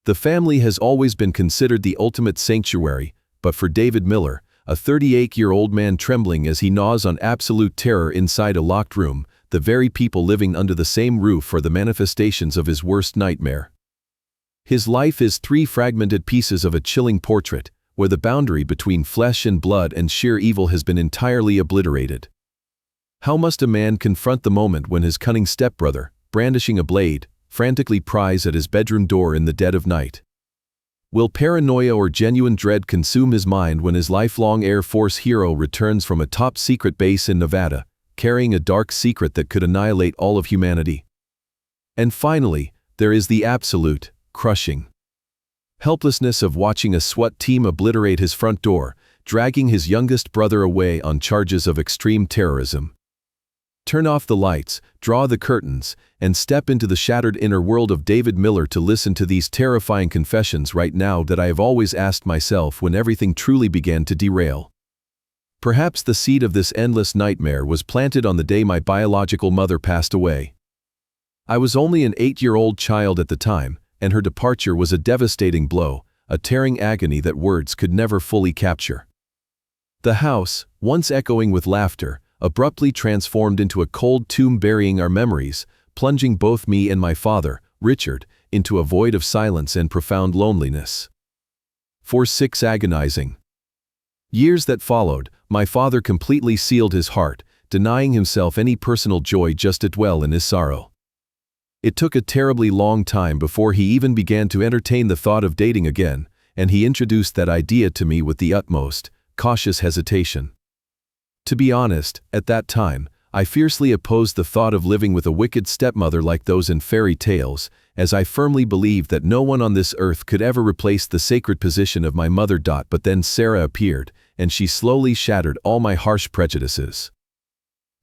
The family has always been considered the ultimate sanctuary, but for David Miller, a 38-year-old man trembling as he gnaws on absolute terror inside a locked room, the very people living under the same roof are the manifestations of his worst nightmare. His life is three fragmented pieces of a chilling portrait, where the boundary between flesh and blood and sheer evil has been entirely obliterated. How must a man confront the moment when his cunning stepbrother, brandishing a blade, frantically pries at his bedroom door in the dead of night? Will paranoia or genuine dread consume his mind when his lifelong Air Force hero returns from a top-secret base in Nevada, carrying a dark secret that could annihilate all of humanity? And finally, there is the absolute, crushing helplessness of watching a SWAT team obliterate his front door, dragging his youngest brother away on charges of extreme terrorism. Turn off the lights, draw the curtains, and step into the shattered inner world of David Miller to listen to these terrifying confessions right now that I have always asked myself when everything truly began to derail. Perhaps the seed of this endless nightmare was planted on the day my biological mother passed away. I was only an 8-year-old child at the time, and her departure was a devastating blow, a tearing agony that words could never fully capture. The house, once echoing with laughter, abruptly transformed into a cold tomb burying our memories, plunging both me and my father, Richard, into a void of silence and profound loneliness. For 6 agonizing years that followed, my father completely sealed his heart, denying himself any personal joy just to dwell in his sorrow. It took a terribly long time before he even began to entertain the thought of dating again, and he introduced that idea to me with the utmost, cautious hesitation. To be honest, at that time, I fiercely opposed the thought of living with a wicked stepmother like those in fairy tales, as I firmly believed that no one on this earth could ever replace the sacred position of my mother. But then Sarah appeared, and she slowly shattered all my harsh prejudices.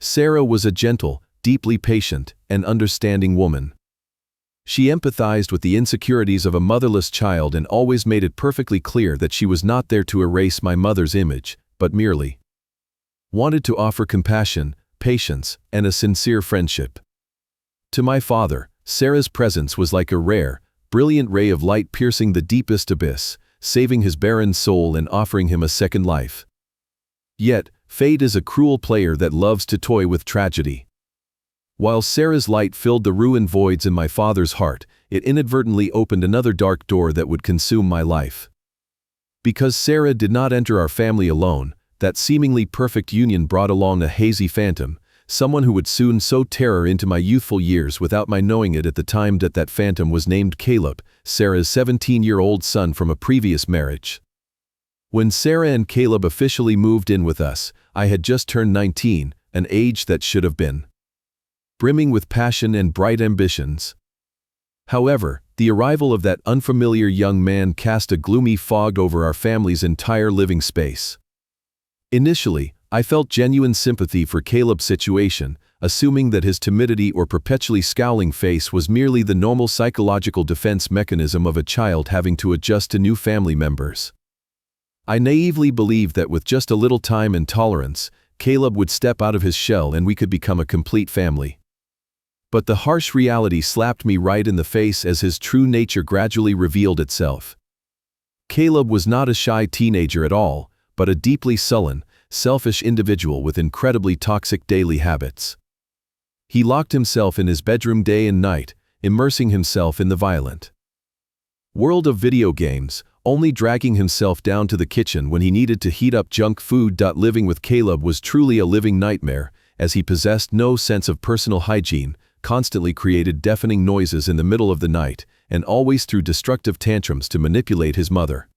Sarah was a gentle, deeply patient, and understanding woman. She empathized with the insecurities of a motherless child and always made it perfectly clear that she was not there to erase my mother's image, but merely wanted to offer compassion, patience, and a sincere friendship. To my father, Sarah's presence was like a rare, brilliant ray of light piercing the deepest abyss, saving his barren soul and offering him a second life. Yet, fate is a cruel player that loves to toy with tragedy. While Sarah's light filled the ruined voids in my father's heart, it inadvertently opened another dark door that would consume my life. Because Sarah did not enter our family alone, that seemingly perfect union brought along a hazy phantom, someone who would soon sow terror into my youthful years without my knowing it at the time. That phantom was named Caleb, Sarah's 17-year-old son from a previous marriage. When Sarah and Caleb officially moved in with us, I had just turned 19, an age that should have been brimming with passion and bright ambitions. However, the arrival of that unfamiliar young man cast a gloomy fog over our family's entire living space. Initially, I felt genuine sympathy for Caleb's situation, assuming that his timidity or perpetually scowling face was merely the normal psychological defense mechanism of a child having to adjust to new family members. I naively believed that with just a little time and tolerance, Caleb would step out of his shell and we could become a complete family. But the harsh reality slapped me right in the face as his true nature gradually revealed itself. Caleb was not a shy teenager at all, but a deeply sullen, selfish individual with incredibly toxic daily habits. He locked himself in his bedroom day and night, immersing himself in the violent world of video games, only dragging himself down to the kitchen when he needed to heat up junk food. Living with Caleb was truly a living nightmare, as he possessed no sense of personal hygiene, constantly created deafening noises in the middle of the night, and always threw destructive tantrums to manipulate his mother.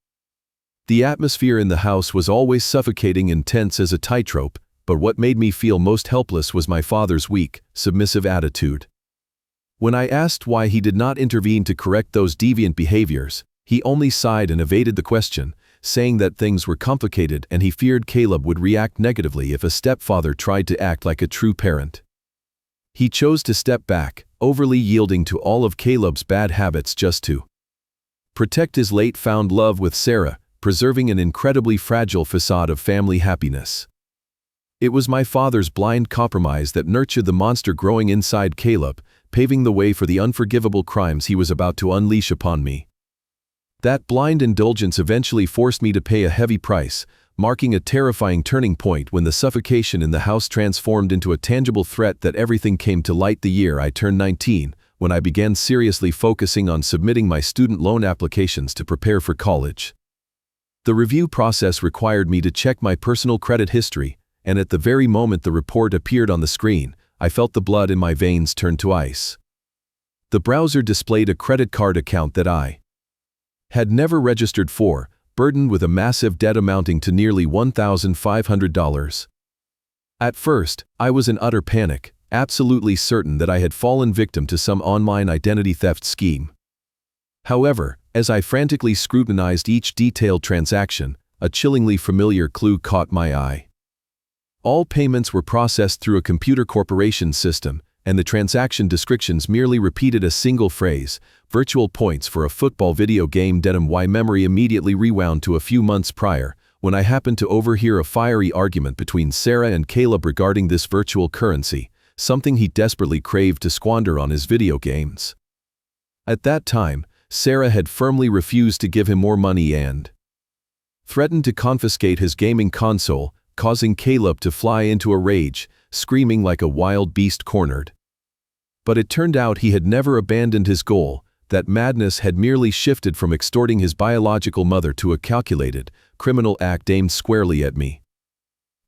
The atmosphere in the house was always suffocating and tense as a tightrope, but what made me feel most helpless was my father's weak, submissive attitude. When I asked why he did not intervene to correct those deviant behaviors, he only sighed and evaded the question, saying that things were complicated and he feared Caleb would react negatively if a stepfather tried to act like a true parent. He chose to step back, overly yielding to all of Caleb's bad habits just to protect his late-found love with Sarah, preserving an incredibly fragile facade of family happiness. It was my father's blind compromise that nurtured the monster growing inside Caleb, paving the way for the unforgivable crimes he was about to unleash upon me. That blind indulgence eventually forced me to pay a heavy price, marking a terrifying turning point when the suffocation in the house transformed into a tangible threat that everything came to light the year I turned 19, when I began seriously focusing on submitting my student loan applications to prepare for college. The review process required me to check my personal credit history, and at the very moment the report appeared on the screen, I felt the blood in my veins turn to ice. The browser displayed a credit card account that I had never registered for, burdened with a massive debt amounting to nearly $1,500. At first, I was in utter panic, absolutely certain that I had fallen victim to some online identity theft scheme. However, as I frantically scrutinized each detailed transaction, a chillingly familiar clue caught my eye. All payments were processed through a computer corporation system, and the transaction descriptions merely repeated a single phrase, virtual points for a football video game. My memory immediately rewound to a few months prior, when I happened to overhear a fiery argument between Sarah and Caleb regarding this virtual currency, something he desperately craved to squander on his video games. At that time, Sarah had firmly refused to give him more money and threatened to confiscate his gaming console, causing Caleb to fly into a rage, screaming like a wild beast cornered. But it turned out he had never abandoned his goal, that madness had merely shifted from extorting his biological mother to a calculated, criminal act aimed squarely at me.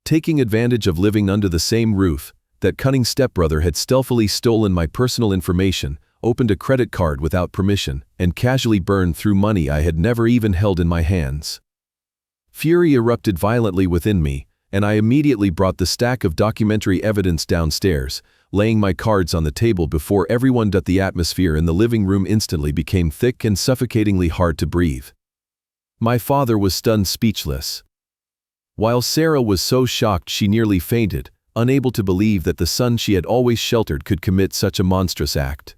Taking advantage of living under the same roof, that cunning stepbrother had stealthily stolen my personal information, opened a credit card without permission, and casually burned through money I had never even held in my hands. Fury erupted violently within me, and I immediately brought the stack of documentary evidence downstairs, laying my cards on the table before everyone. The atmosphere in the living room instantly became thick and suffocatingly hard to breathe. My father was stunned speechless, while Sarah was so shocked she nearly fainted, unable to believe that the son she had always sheltered could commit such a monstrous act.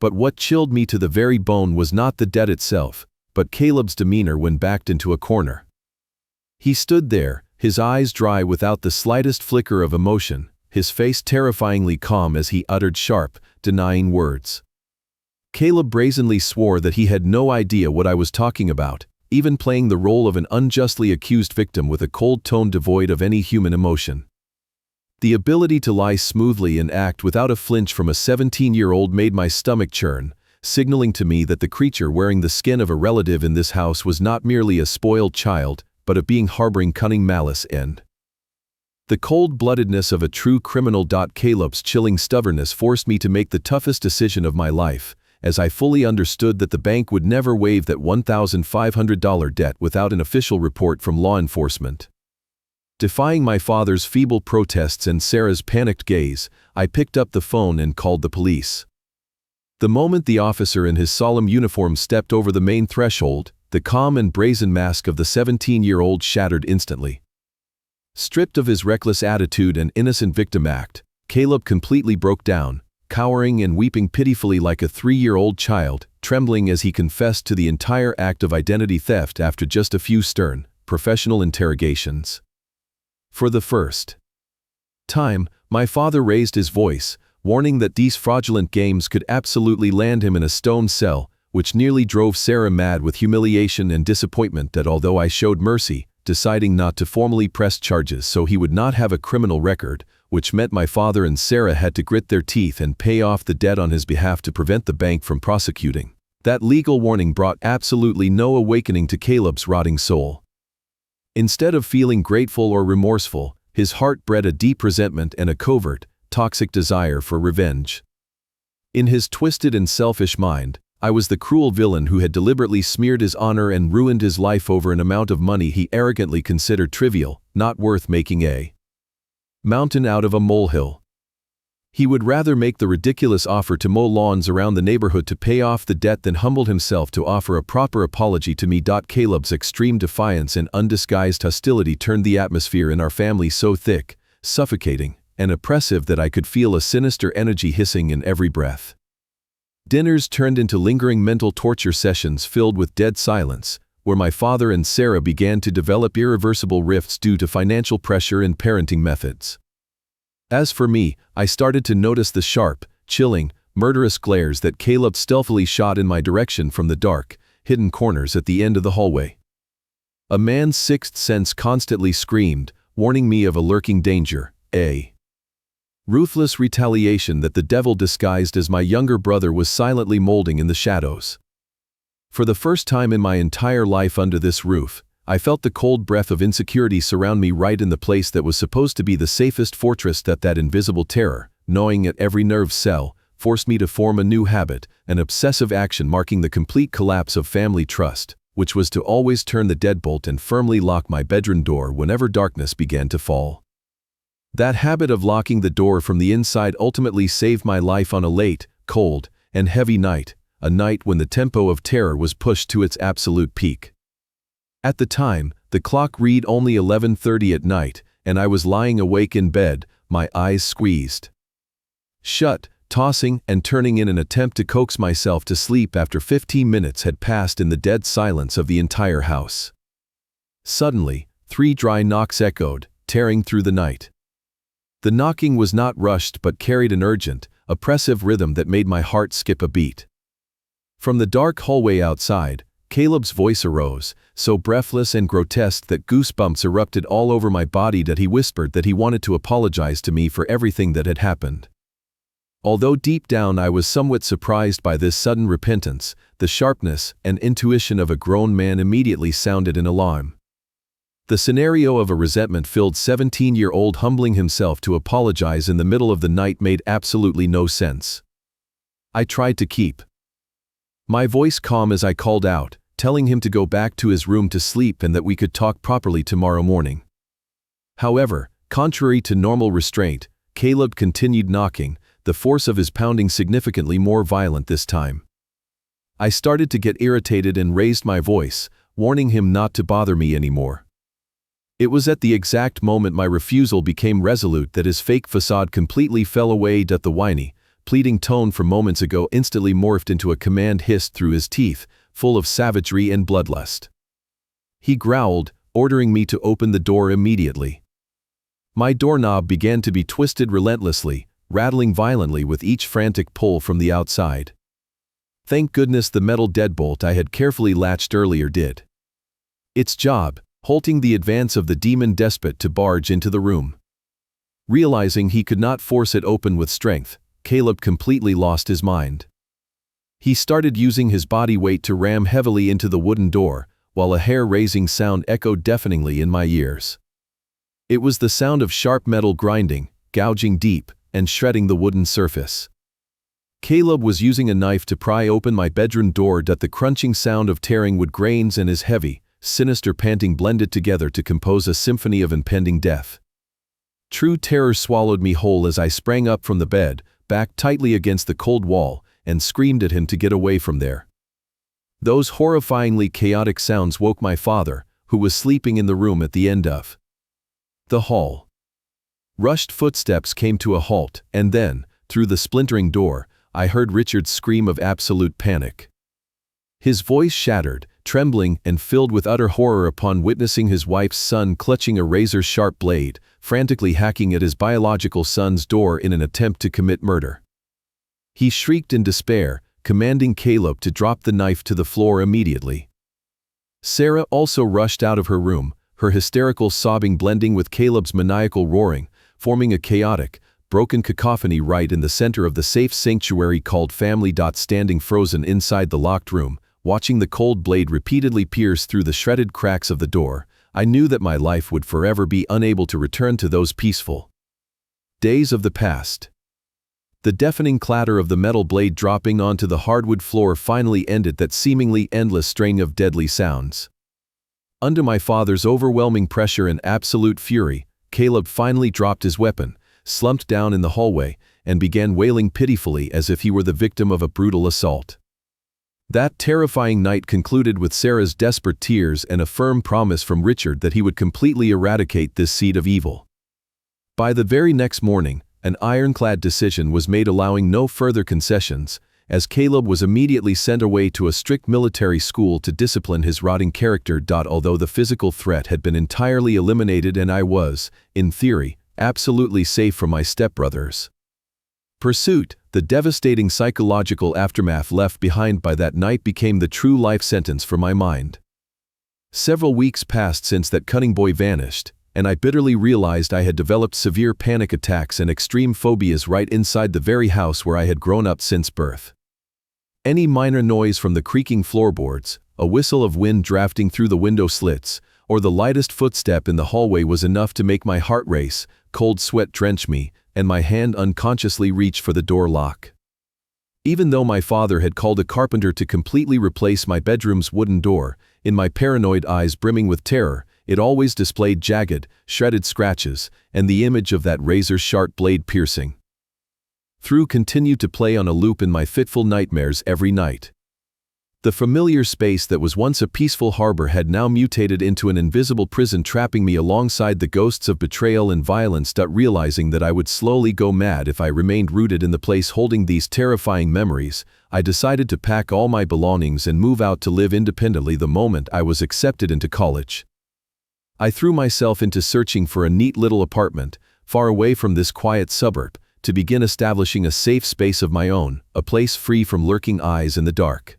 But what chilled me to the very bone was not the debt itself, but Caleb's demeanor when backed into a corner. He stood there, his eyes dry without the slightest flicker of emotion, his face terrifyingly calm as he uttered sharp, denying words. Caleb brazenly swore that he had no idea what I was talking about, even playing the role of an unjustly accused victim with a cold tone devoid of any human emotion. The ability to lie smoothly and act without a flinch from a 17-year-old made my stomach churn, signaling to me that the creature wearing the skin of a relative in this house was not merely a spoiled child, but a being harboring cunning malice and the cold-bloodedness of a true criminal. Caleb's chilling stubbornness forced me to make the toughest decision of my life, as I fully understood that the bank would never waive that $1,500 debt without an official report from law enforcement. Defying my father's feeble protests and Sarah's panicked gaze, I picked up the phone and called the police. The moment the officer in his solemn uniform stepped over the main threshold, the calm and brazen mask of the 17-year-old shattered instantly. Stripped of his reckless attitude and innocent victim act, Caleb completely broke down, cowering and weeping pitifully like a 3-year-old child, trembling as he confessed to the entire act of identity theft after just a few stern, professional interrogations. For the first time, my father raised his voice, warning that these fraudulent games could absolutely land him in a stone cell, which nearly drove Sarah mad with humiliation and disappointment. Although I showed mercy, deciding not to formally press charges so he would not have a criminal record, which meant my father and Sarah had to grit their teeth and pay off the debt on his behalf to prevent the bank from prosecuting. That legal warning brought absolutely no awakening to Caleb's rotting soul. Instead of feeling grateful or remorseful, his heart bred a deep resentment and a covert, toxic desire for revenge. In his twisted and selfish mind, I was the cruel villain who had deliberately smeared his honor and ruined his life over an amount of money he arrogantly considered trivial, not worth making a mountain out of a molehill. He would rather make the ridiculous offer to mow lawns around the neighborhood to pay off the debt than humbled himself to offer a proper apology to me. Caleb's extreme defiance and undisguised hostility turned the atmosphere in our family so thick, suffocating, and oppressive that I could feel a sinister energy hissing in every breath. Dinners turned into lingering mental torture sessions filled with dead silence, where my father and Sarah began to develop irreversible rifts due to financial pressure and parenting methods. As for me, I started to notice the sharp, chilling, murderous glares that Caleb stealthily shot in my direction from the dark, hidden corners at the end of the hallway. A man's sixth sense constantly screamed, warning me of a lurking danger, a ruthless retaliation that the devil disguised as my younger brother was silently molding in the shadows. For the first time in my entire life under this roof, I felt the cold breath of insecurity surround me right in the place that was supposed to be the safest fortress. That invisible terror, gnawing at every nerve cell, forced me to form a new habit, an obsessive action marking the complete collapse of family trust, which was to always turn the deadbolt and firmly lock my bedroom door whenever darkness began to fall. That habit of locking the door from the inside ultimately saved my life on a late, cold, and heavy night, a night when the tempo of terror was pushed to its absolute peak. At the time, the clock read only 11:30 at night, and I was lying awake in bed, my eyes squeezed shut, tossing and turning in an attempt to coax myself to sleep after 15 minutes had passed in the dead silence of the entire house. Suddenly, 3 dry knocks echoed, tearing through the night. The knocking was not rushed but carried an urgent, oppressive rhythm that made my heart skip a beat. From the dark hallway outside, Caleb's voice arose, so breathless and grotesque that goosebumps erupted all over my body. That he whispered that he wanted to apologize to me for everything that had happened. Although deep down I was somewhat surprised by this sudden repentance, the sharpness and intuition of a grown man immediately sounded an alarm. The scenario of a resentment-filled 17-year-old humbling himself to apologize in the middle of the night made absolutely no sense. I tried to keep my voice calm as I called out, telling him to go back to his room to sleep and that we could talk properly tomorrow morning. However, contrary to normal restraint, Caleb continued knocking, the force of his pounding significantly more violent this time. I started to get irritated and raised my voice, warning him not to bother me anymore. It was at the exact moment my refusal became resolute that his fake facade completely fell away. The whiny, pleading tone from moments ago instantly morphed into a command hissed through his teeth, full of savagery and bloodlust. He growled, ordering me to open the door immediately. My doorknob began to be twisted relentlessly, rattling violently with each frantic pull from the outside. Thank goodness the metal deadbolt I had carefully latched earlier did its job, halting the advance of the demon despot to barge into the room. Realizing he could not force it open with strength, Caleb completely lost his mind. He started using his body weight to ram heavily into the wooden door, while a hair-raising sound echoed deafeningly in my ears. It was the sound of sharp metal grinding, gouging deep, and shredding the wooden surface. Caleb was using a knife to pry open my bedroom door. The crunching sound of tearing wood grains and his heavy, sinister panting blended together to compose a symphony of impending death. True terror swallowed me whole as I sprang up from the bed, backed tightly against the cold wall, and screamed at him to get away from there. Those horrifyingly chaotic sounds woke my father, who was sleeping in the room at the end of the hall. Rushed footsteps came to a halt, and then, through the splintering door, I heard Richard's scream of absolute panic. His voice shattered, trembling and filled with utter horror upon witnessing his wife's son clutching a razor-sharp blade, frantically hacking at his biological son's door in an attempt to commit murder. He shrieked in despair, commanding Caleb to drop the knife to the floor immediately. Sarah also rushed out of her room, her hysterical sobbing blending with Caleb's maniacal roaring, forming a chaotic, broken cacophony right in the center of the safe sanctuary called family. Standing frozen inside the locked room, watching the cold blade repeatedly pierce through the shredded cracks of the door, I knew that my life would forever be unable to return to those peaceful days of the past. The deafening clatter of the metal blade dropping onto the hardwood floor finally ended that seemingly endless string of deadly sounds. Under my father's overwhelming pressure and absolute fury, Caleb finally dropped his weapon, slumped down in the hallway, and began wailing pitifully as if he were the victim of a brutal assault. That terrifying night concluded with Sarah's desperate tears and a firm promise from Richard that he would completely eradicate this seed of evil. By the very next morning, an ironclad decision was made allowing no further concessions, as Caleb was immediately sent away to a strict military school to discipline his rotting character. Although the physical threat had been entirely eliminated and I was, in theory, absolutely safe from my stepbrother's pursuit, The devastating psychological aftermath left behind by that night became the true life sentence for my mind. Several weeks passed since that cunning boy vanished, and I bitterly realized I had developed severe panic attacks and extreme phobias right inside the very house where I had grown up since birth. Any minor noise from the creaking floorboards, a whistle of wind drafting through the window slits, or the lightest footstep in the hallway was enough to make my heart race, cold sweat drench me, and my hand unconsciously reach for the door lock. Even though my father had called a carpenter to completely replace my bedroom's wooden door, in my paranoid eyes brimming with terror, it always displayed jagged, shredded scratches, and the image of that razor-sharp blade piercing through continued to play on a loop in my fitful nightmares every night. The familiar space that was once a peaceful harbor had now mutated into an invisible prison, trapping me alongside the ghosts of betrayal and violence. Realizing that I would slowly go mad if I remained rooted in the place holding these terrifying memories, I decided to pack all my belongings and move out to live independently the moment I was accepted into college. I threw myself into searching for a neat little apartment, far away from this quiet suburb, to begin establishing a safe space of my own, a place free from lurking eyes in the dark.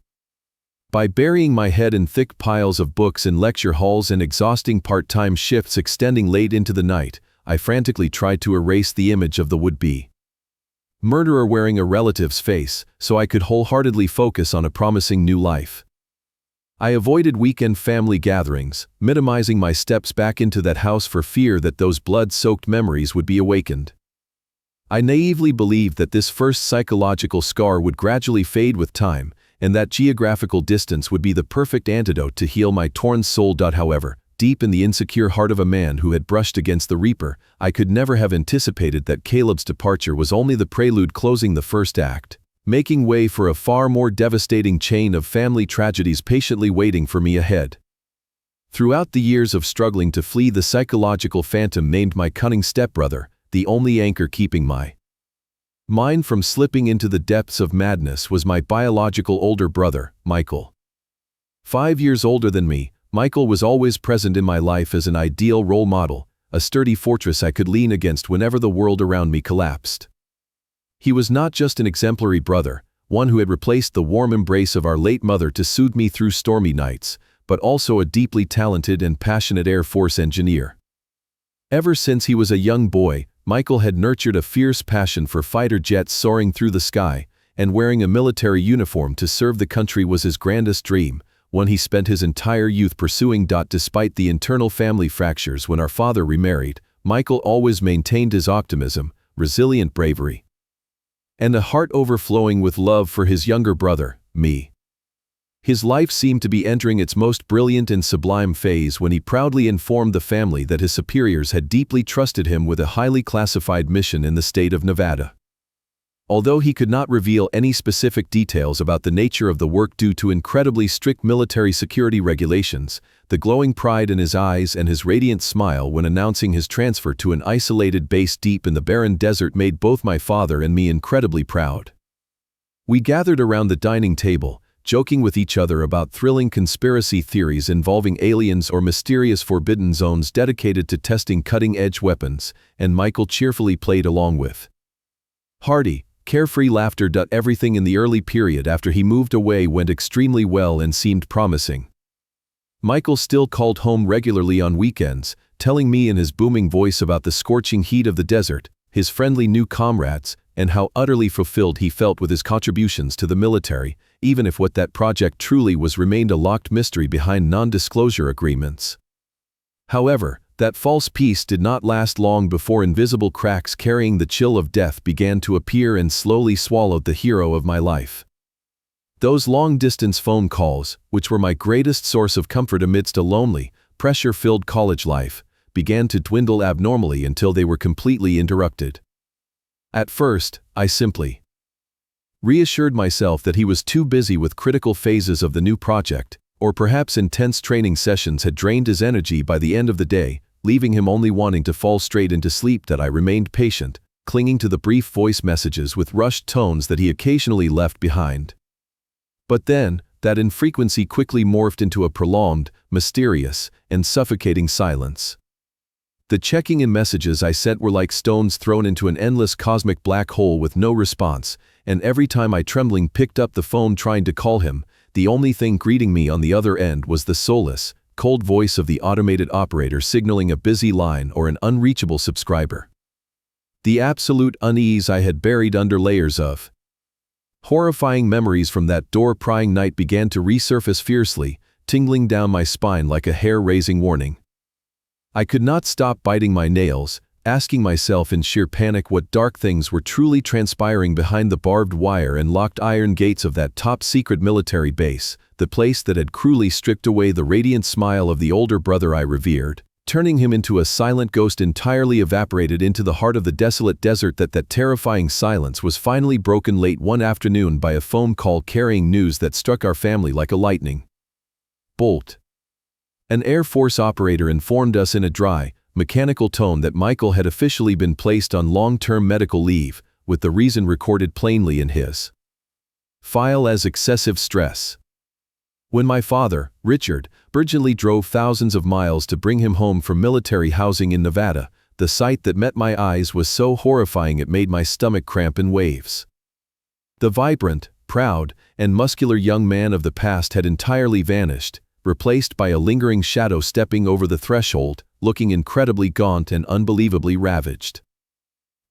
By burying my head in thick piles of books in lecture halls and exhausting part-time shifts extending late into the night, I frantically tried to erase the image of the would-be murderer wearing a relative's face, so I could wholeheartedly focus on a promising new life. I avoided weekend family gatherings, minimizing my steps back into that house for fear that those blood-soaked memories would be awakened. I naively believed that this first psychological scar would gradually fade with time, and that geographical distance would be the perfect antidote to heal my torn soul. However, deep in the insecure heart of a man who had brushed against the Reaper, I could never have anticipated that Caleb's departure was only the prelude closing the first act, making way for a far more devastating chain of family tragedies patiently waiting for me ahead. Throughout the years of struggling to flee the psychological phantom named my cunning stepbrother, the only anchor keeping my mind from slipping into the depths of madness was my biological older brother, Michael. 5 years older than me, Michael was always present in my life as an ideal role model, a sturdy fortress I could lean against whenever the world around me collapsed. He was not just an exemplary brother, one who had replaced the warm embrace of our late mother to soothe me through stormy nights, but also a deeply talented and passionate Air Force engineer. Ever since he was a young boy, Michael had nurtured a fierce passion for fighter jets soaring through the sky, and wearing a military uniform to serve the country was his grandest dream, one he spent his entire youth pursuing. Despite the internal family fractures when our father remarried, Michael always maintained his optimism, resilient bravery, and a heart overflowing with love for his younger brother, me. His life seemed to be entering its most brilliant and sublime phase when he proudly informed the family that his superiors had deeply trusted him with a highly classified mission in the state of Nevada. Although he could not reveal any specific details about the nature of the work due to incredibly strict military security regulations, the glowing pride in his eyes and his radiant smile when announcing his transfer to an isolated base deep in the barren desert made both my father and me incredibly proud. We gathered around the dining table, joking with each other about thrilling conspiracy theories involving aliens or mysterious forbidden zones dedicated to testing cutting-edge weapons, and Michael cheerfully played along with hearty, carefree laughter. Everything in the early period after he moved away went extremely well and seemed promising. Michael still called home regularly on weekends, telling me in his booming voice about the scorching heat of the desert, his friendly new comrades, and how utterly fulfilled he felt with his contributions to the military, even if what that project truly was remained a locked mystery behind non-disclosure agreements. However, that false peace did not last long before invisible cracks carrying the chill of death began to appear and slowly swallowed the hero of my life. Those long-distance phone calls, which were my greatest source of comfort amidst a lonely, pressure-filled college life, began to dwindle abnormally until they were completely interrupted. At first, I simply reassured myself that he was too busy with critical phases of the new project, or perhaps intense training sessions had drained his energy by the end of the day, leaving him only wanting to fall straight into sleep. I remained patient, clinging to the brief voice messages with rushed tones that he occasionally left behind. But then, that infrequency quickly morphed into a prolonged, mysterious, and suffocating silence. The checking-in messages I sent were like stones thrown into an endless cosmic black hole with no response, and every time I trembling picked up the phone trying to call him, the only thing greeting me on the other end was the soulless, cold voice of the automated operator signaling a busy line or an unreachable subscriber. The absolute unease I had buried under layers of horrifying memories from that door-prying night began to resurface fiercely, tingling down my spine like a hair-raising warning. I could not stop biting my nails, asking myself in sheer panic what dark things were truly transpiring behind the barbed wire and locked iron gates of that top-secret military base, the place that had cruelly stripped away the radiant smile of the older brother I revered, turning him into a silent ghost entirely evaporated into the heart of the desolate desert. That terrifying silence was finally broken late one afternoon by a phone call carrying news that struck our family like a lightning bolt. An Air Force operator informed us in a dry, mechanical tone that Michael had officially been placed on long-term medical leave, with the reason recorded plainly in his file as excessive stress. When my father, Richard, urgently drove thousands of miles to bring him home from military housing in Nevada, the sight that met my eyes was so horrifying it made my stomach cramp in waves. The vibrant, proud, and muscular young man of the past had entirely vanished, replaced by a lingering shadow stepping over the threshold, looking incredibly gaunt and unbelievably ravaged.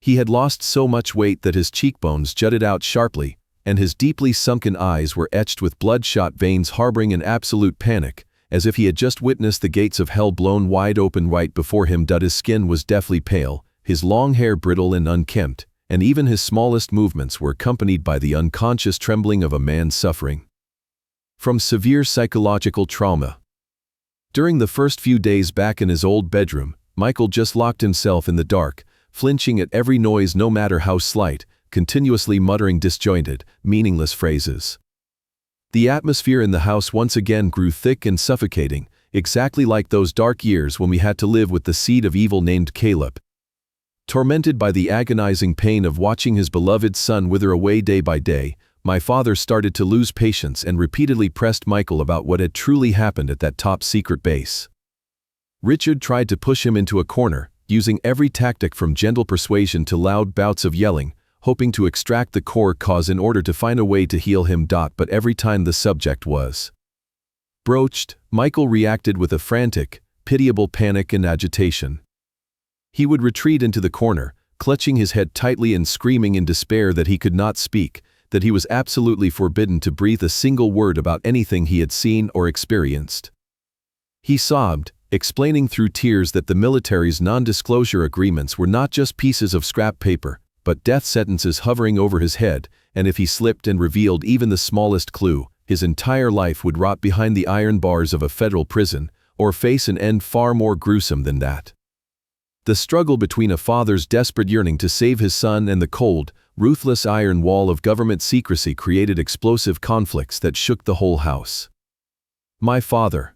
He had lost so much weight that his cheekbones jutted out sharply, and his deeply sunken eyes were etched with bloodshot veins harboring an absolute panic, as if he had just witnessed the gates of hell blown wide open right before him. His skin was deathly pale, his long hair brittle and unkempt, and even his smallest movements were accompanied by the unconscious trembling of a man suffering from severe psychological trauma. During the first few days back in his old bedroom, Michael just locked himself in the dark, flinching at every noise no matter how slight, continuously muttering disjointed, meaningless phrases. The atmosphere in the house once again grew thick and suffocating, exactly like those dark years when we had to live with the seed of evil named Caleb. Tormented by the agonizing pain of watching his beloved son wither away day by day, my father started to lose patience and repeatedly pressed Michael about what had truly happened at that top-secret base. Richard tried to push him into a corner, using every tactic from gentle persuasion to loud bouts of yelling, hoping to extract the core cause in order to find a way to heal him. But every time the subject was broached, Michael reacted with a frantic, pitiable panic and agitation. He would retreat into the corner, clutching his head tightly and screaming in despair that he could not speak, that he was absolutely forbidden to breathe a single word about anything he had seen or experienced. He sobbed, explaining through tears that the military's non-disclosure agreements were not just pieces of scrap paper, but death sentences hovering over his head, and if he slipped and revealed even the smallest clue, his entire life would rot behind the iron bars of a federal prison, or face an end far more gruesome than that. The struggle between a father's desperate yearning to save his son and the cold, ruthless iron wall of government secrecy created explosive conflicts that shook the whole house. My father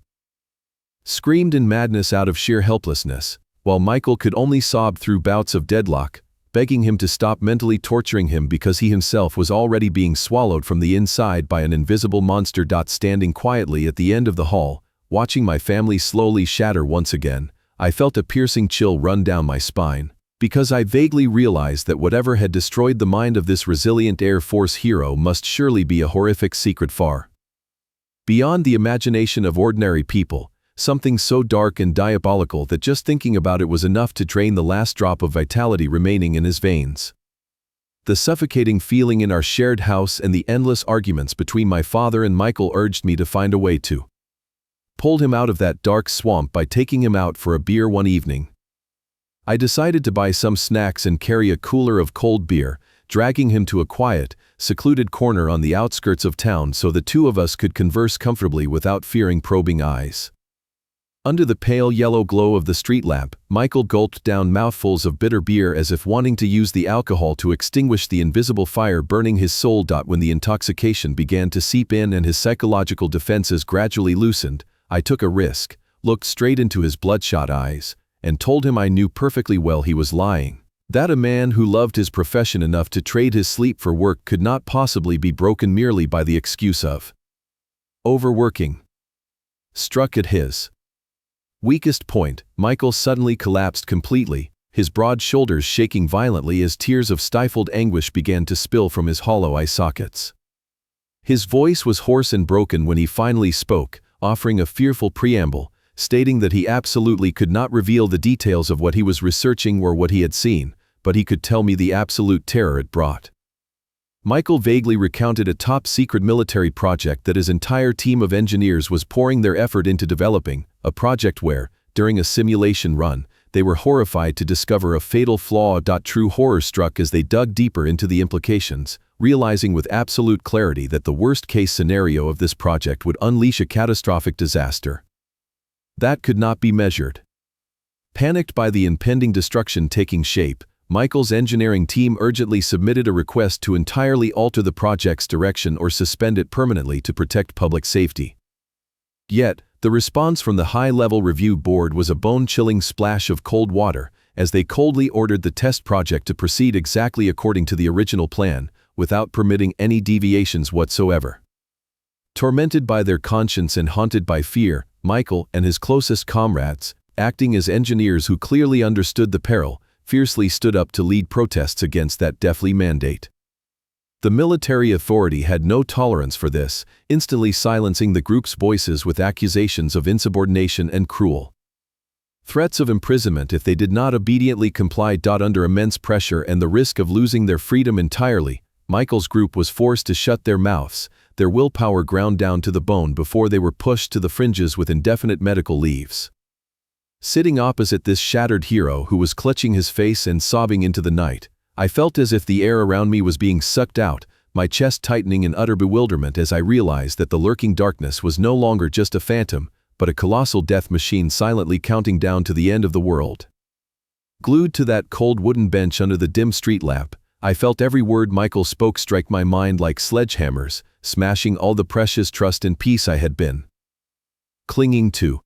screamed in madness out of sheer helplessness, while Michael could only sob through bouts of deadlock, begging him to stop mentally torturing him because he himself was already being swallowed from the inside by an invisible monster. Standing quietly at the end of the hall, watching my family slowly shatter once again, I felt a piercing chill run down my spine, because I vaguely realized that whatever had destroyed the mind of this resilient Air Force hero must surely be a horrific secret far beyond the imagination of ordinary people, something so dark and diabolical that just thinking about it was enough to drain the last drop of vitality remaining in his veins. The suffocating feeling in our shared house and the endless arguments between my father and Michael urged me to find a way to pull him out of that dark swamp by taking him out for a beer one evening. I decided to buy some snacks and carry a cooler of cold beer, dragging him to a quiet, secluded corner on the outskirts of town so the two of us could converse comfortably without fearing probing eyes. Under the pale yellow glow of the street lamp, Michael gulped down mouthfuls of bitter beer as if wanting to use the alcohol to extinguish the invisible fire burning his soul. When the intoxication began to seep in and his psychological defenses gradually loosened, I took a risk, looked straight into his bloodshot eyes, and told him I knew perfectly well he was lying. That a man who loved his profession enough to trade his sleep for work could not possibly be broken merely by the excuse of overworking. Struck at his weakest point, Michael suddenly collapsed completely, his broad shoulders shaking violently as tears of stifled anguish began to spill from his hollow eye sockets. His voice was hoarse and broken when he finally spoke, offering a fearful preamble, stating that he absolutely could not reveal the details of what he was researching or what he had seen, but he could tell me the absolute terror it brought. Michael vaguely recounted a top-secret military project that his entire team of engineers was pouring their effort into developing, a project where, during a simulation run, they were horrified to discover a fatal flaw. True horror struck as they dug deeper into the implications, realizing with absolute clarity that the worst-case scenario of this project would unleash a catastrophic disaster that could not be measured. Panicked by the impending destruction taking shape, Michael's engineering team urgently submitted a request to entirely alter the project's direction or suspend it permanently to protect public safety. Yet, the response from the high-level review board was a bone-chilling splash of cold water, as they coldly ordered the test project to proceed exactly according to the original plan, without permitting any deviations whatsoever. Tormented by their conscience and haunted by fear, Michael and his closest comrades, acting as engineers who clearly understood the peril, fiercely stood up to lead protests against that deathly mandate. The military authority had no tolerance for this, instantly silencing the group's voices with accusations of insubordination and cruel threats of imprisonment if they did not obediently comply. Under immense pressure and the risk of losing their freedom entirely, Michael's group was forced to shut their mouths, their willpower ground down to the bone before they were pushed to the fringes with indefinite medical leaves. Sitting opposite this shattered hero who was clutching his face and sobbing into the night, I felt as if the air around me was being sucked out, my chest tightening in utter bewilderment as I realized that the lurking darkness was no longer just a phantom, but a colossal death machine silently counting down to the end of the world. Glued to that cold wooden bench under the dim street lamp, I felt every word Michael spoke strike my mind like sledgehammers, smashing all the precious trust and peace I had been clinging to.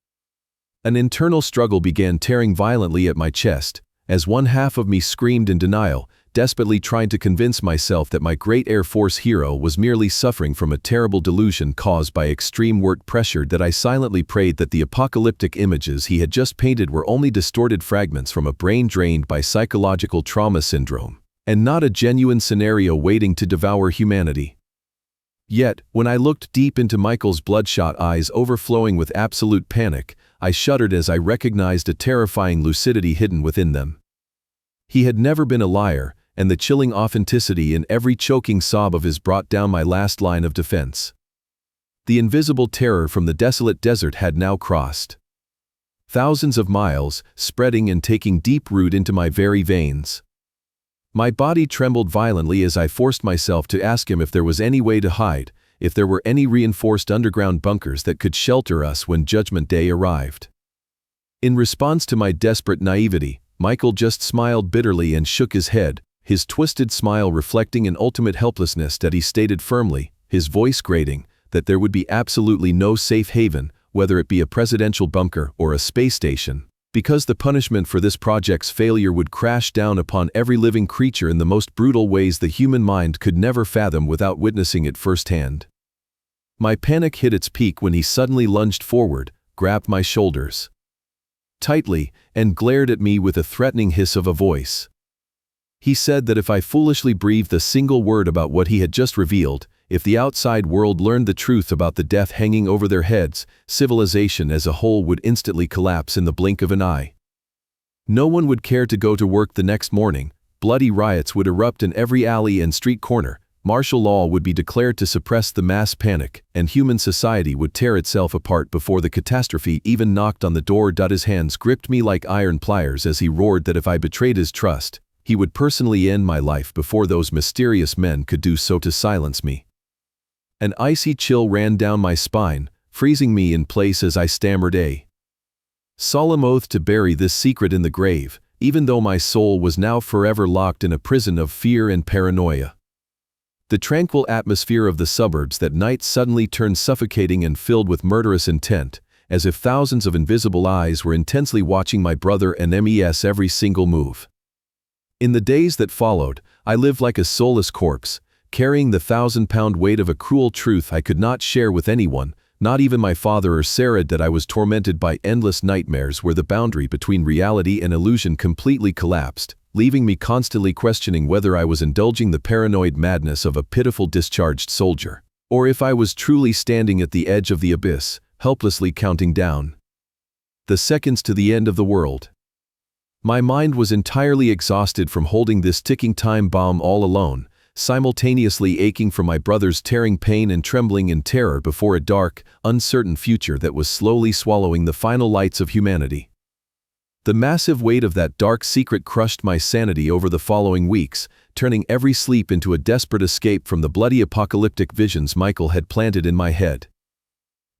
An internal struggle began tearing violently at my chest, as one half of me screamed in denial, desperately trying to convince myself that my great Air Force hero was merely suffering from a terrible delusion caused by extreme work pressure. That I silently prayed that the apocalyptic images he had just painted were only distorted fragments from a brain drained by psychological trauma syndrome, and not a genuine scenario waiting to devour humanity. Yet, when I looked deep into Michael's bloodshot eyes overflowing with absolute panic, I shuddered as I recognized a terrifying lucidity hidden within them. He had never been a liar, and the chilling authenticity in every choking sob of his brought down my last line of defense. The invisible terror from the desolate desert had now crossed thousands of miles, spreading and taking deep root into my very veins. My body trembled violently as I forced myself to ask him if there was any way to hide, if there were any reinforced underground bunkers that could shelter us when Judgment Day arrived. In response to my desperate naivety, Michael just smiled bitterly and shook his head, his twisted smile reflecting an ultimate helplessness that he stated firmly, his voice grating, that there would be absolutely no safe haven, whether it be a presidential bunker or a space station, because the punishment for this project's failure would crash down upon every living creature in the most brutal ways the human mind could never fathom without witnessing it firsthand. My panic hit its peak when he suddenly lunged forward, grabbed my shoulders tightly, and glared at me with a threatening hiss of a voice. He said that if I foolishly breathed a single word about what he had just revealed, if the outside world learned the truth about the death hanging over their heads, civilization as a whole would instantly collapse in the blink of an eye. No one would care to go to work the next morning, bloody riots would erupt in every alley and street corner, martial law would be declared to suppress the mass panic, and human society would tear itself apart before the catastrophe even knocked on the door. His hands gripped me like iron pliers as he roared that if I betrayed his trust, he would personally end my life before those mysterious men could do so to silence me. An icy chill ran down my spine, freezing me in place as I stammered a solemn oath to bury this secret in the grave, even though my soul was now forever locked in a prison of fear and paranoia. The tranquil atmosphere of the suburbs that night suddenly turned suffocating and filled with murderous intent, as if thousands of invisible eyes were intensely watching my brother and ME's every single move. In the days that followed, I lived like a soulless corpse, carrying the 1,000-pound weight of a cruel truth I could not share with anyone, Not even my father or Sarah that I was tormented by endless nightmares where the boundary between reality and illusion completely collapsed, leaving me constantly questioning whether I was indulging the paranoid madness of a pitiful discharged soldier, or if I was truly standing at the edge of the abyss, helplessly counting down the seconds to the end of the world. My mind was entirely exhausted from holding this ticking time bomb all alone, simultaneously aching for my brother's tearing pain and trembling in terror before a dark, uncertain future that was slowly swallowing the final lights of humanity. The massive weight of that dark secret crushed my sanity over the following weeks, turning every sleep into a desperate escape from the bloody apocalyptic visions Michael had planted in my head.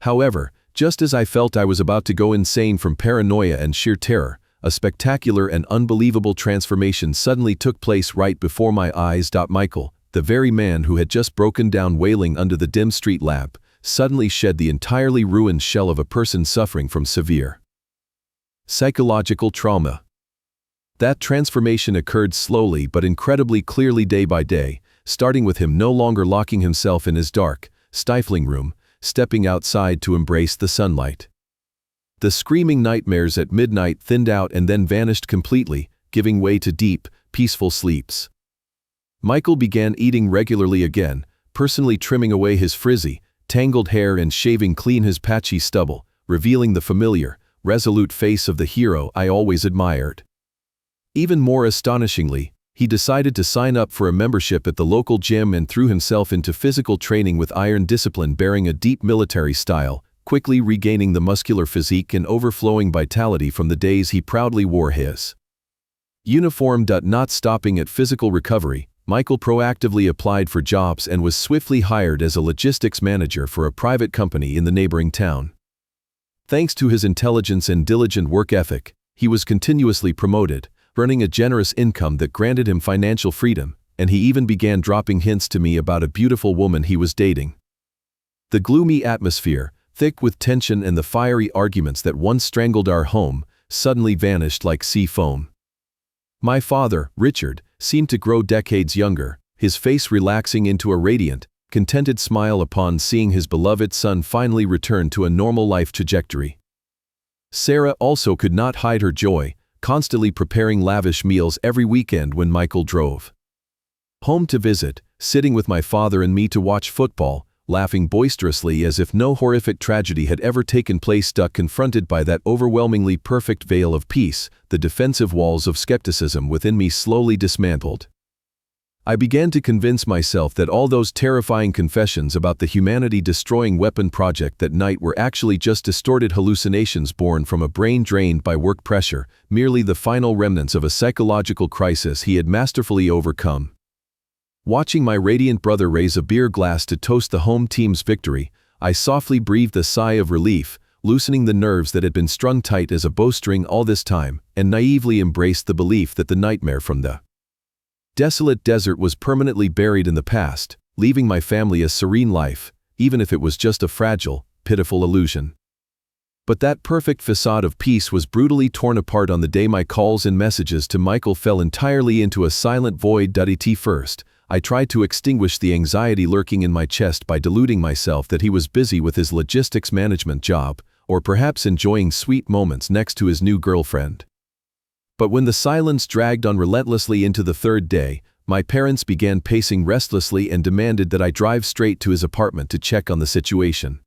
However, just as I felt I was about to go insane from paranoia and sheer terror, a spectacular and unbelievable transformation suddenly took place right before my eyes. Michael, the very man who had just broken down wailing under the dim street lamp, suddenly shed the entirely ruined shell of a person suffering from severe psychological trauma. That transformation occurred slowly but incredibly clearly day by day, starting with him no longer locking himself in his dark, stifling room, stepping outside to embrace the sunlight. The screaming nightmares at midnight thinned out and then vanished completely, giving way to deep, peaceful sleeps. Michael began eating regularly again, personally trimming away his frizzy, tangled hair and shaving clean his patchy stubble, revealing the familiar, resolute face of the hero I always admired. Even more astonishingly, he decided to sign up for a membership at the local gym and threw himself into physical training with iron discipline bearing a deep military style, quickly regaining the muscular physique and overflowing vitality from the days he proudly wore his uniform. Not stopping at physical recovery, Michael proactively applied for jobs and was swiftly hired as a logistics manager for a private company in the neighboring town. Thanks to his intelligence and diligent work ethic, he was continuously promoted, earning a generous income that granted him financial freedom, and he even began dropping hints to me about a beautiful woman he was dating. The gloomy atmosphere, thick with tension and the fiery arguments that once strangled our home, suddenly vanished like sea foam. My father, Richard, seemed to grow decades younger, his face relaxing into a radiant, contented smile upon seeing his beloved son finally return to a normal life trajectory. Sarah also could not hide her joy, constantly preparing lavish meals every weekend when Michael drove home to visit, sitting with my father and me to watch football, laughing boisterously as if no horrific tragedy had ever taken place. Confronted by that overwhelmingly perfect veil of peace, the defensive walls of skepticism within me slowly dismantled. I began to convince myself that all those terrifying confessions about the humanity-destroying weapon project that night were actually just distorted hallucinations born from a brain drained by work pressure, merely the final remnants of a psychological crisis he had masterfully overcome. Watching my radiant brother raise a beer glass to toast the home team's victory, I softly breathed a sigh of relief, loosening the nerves that had been strung tight as a bowstring all this time, and naively embraced the belief that the nightmare from the desolate desert was permanently buried in the past, leaving my family a serene life, even if it was just a fragile, pitiful illusion. But that perfect facade of peace was brutally torn apart on the day my calls and messages to Michael fell entirely into a silent void. First, I tried to extinguish the anxiety lurking in my chest by deluding myself that he was busy with his logistics management job, or perhaps enjoying sweet moments next to his new girlfriend. But when the silence dragged on relentlessly into the third day, my parents began pacing restlessly and demanded that I drive straight to his apartment to check on the situation.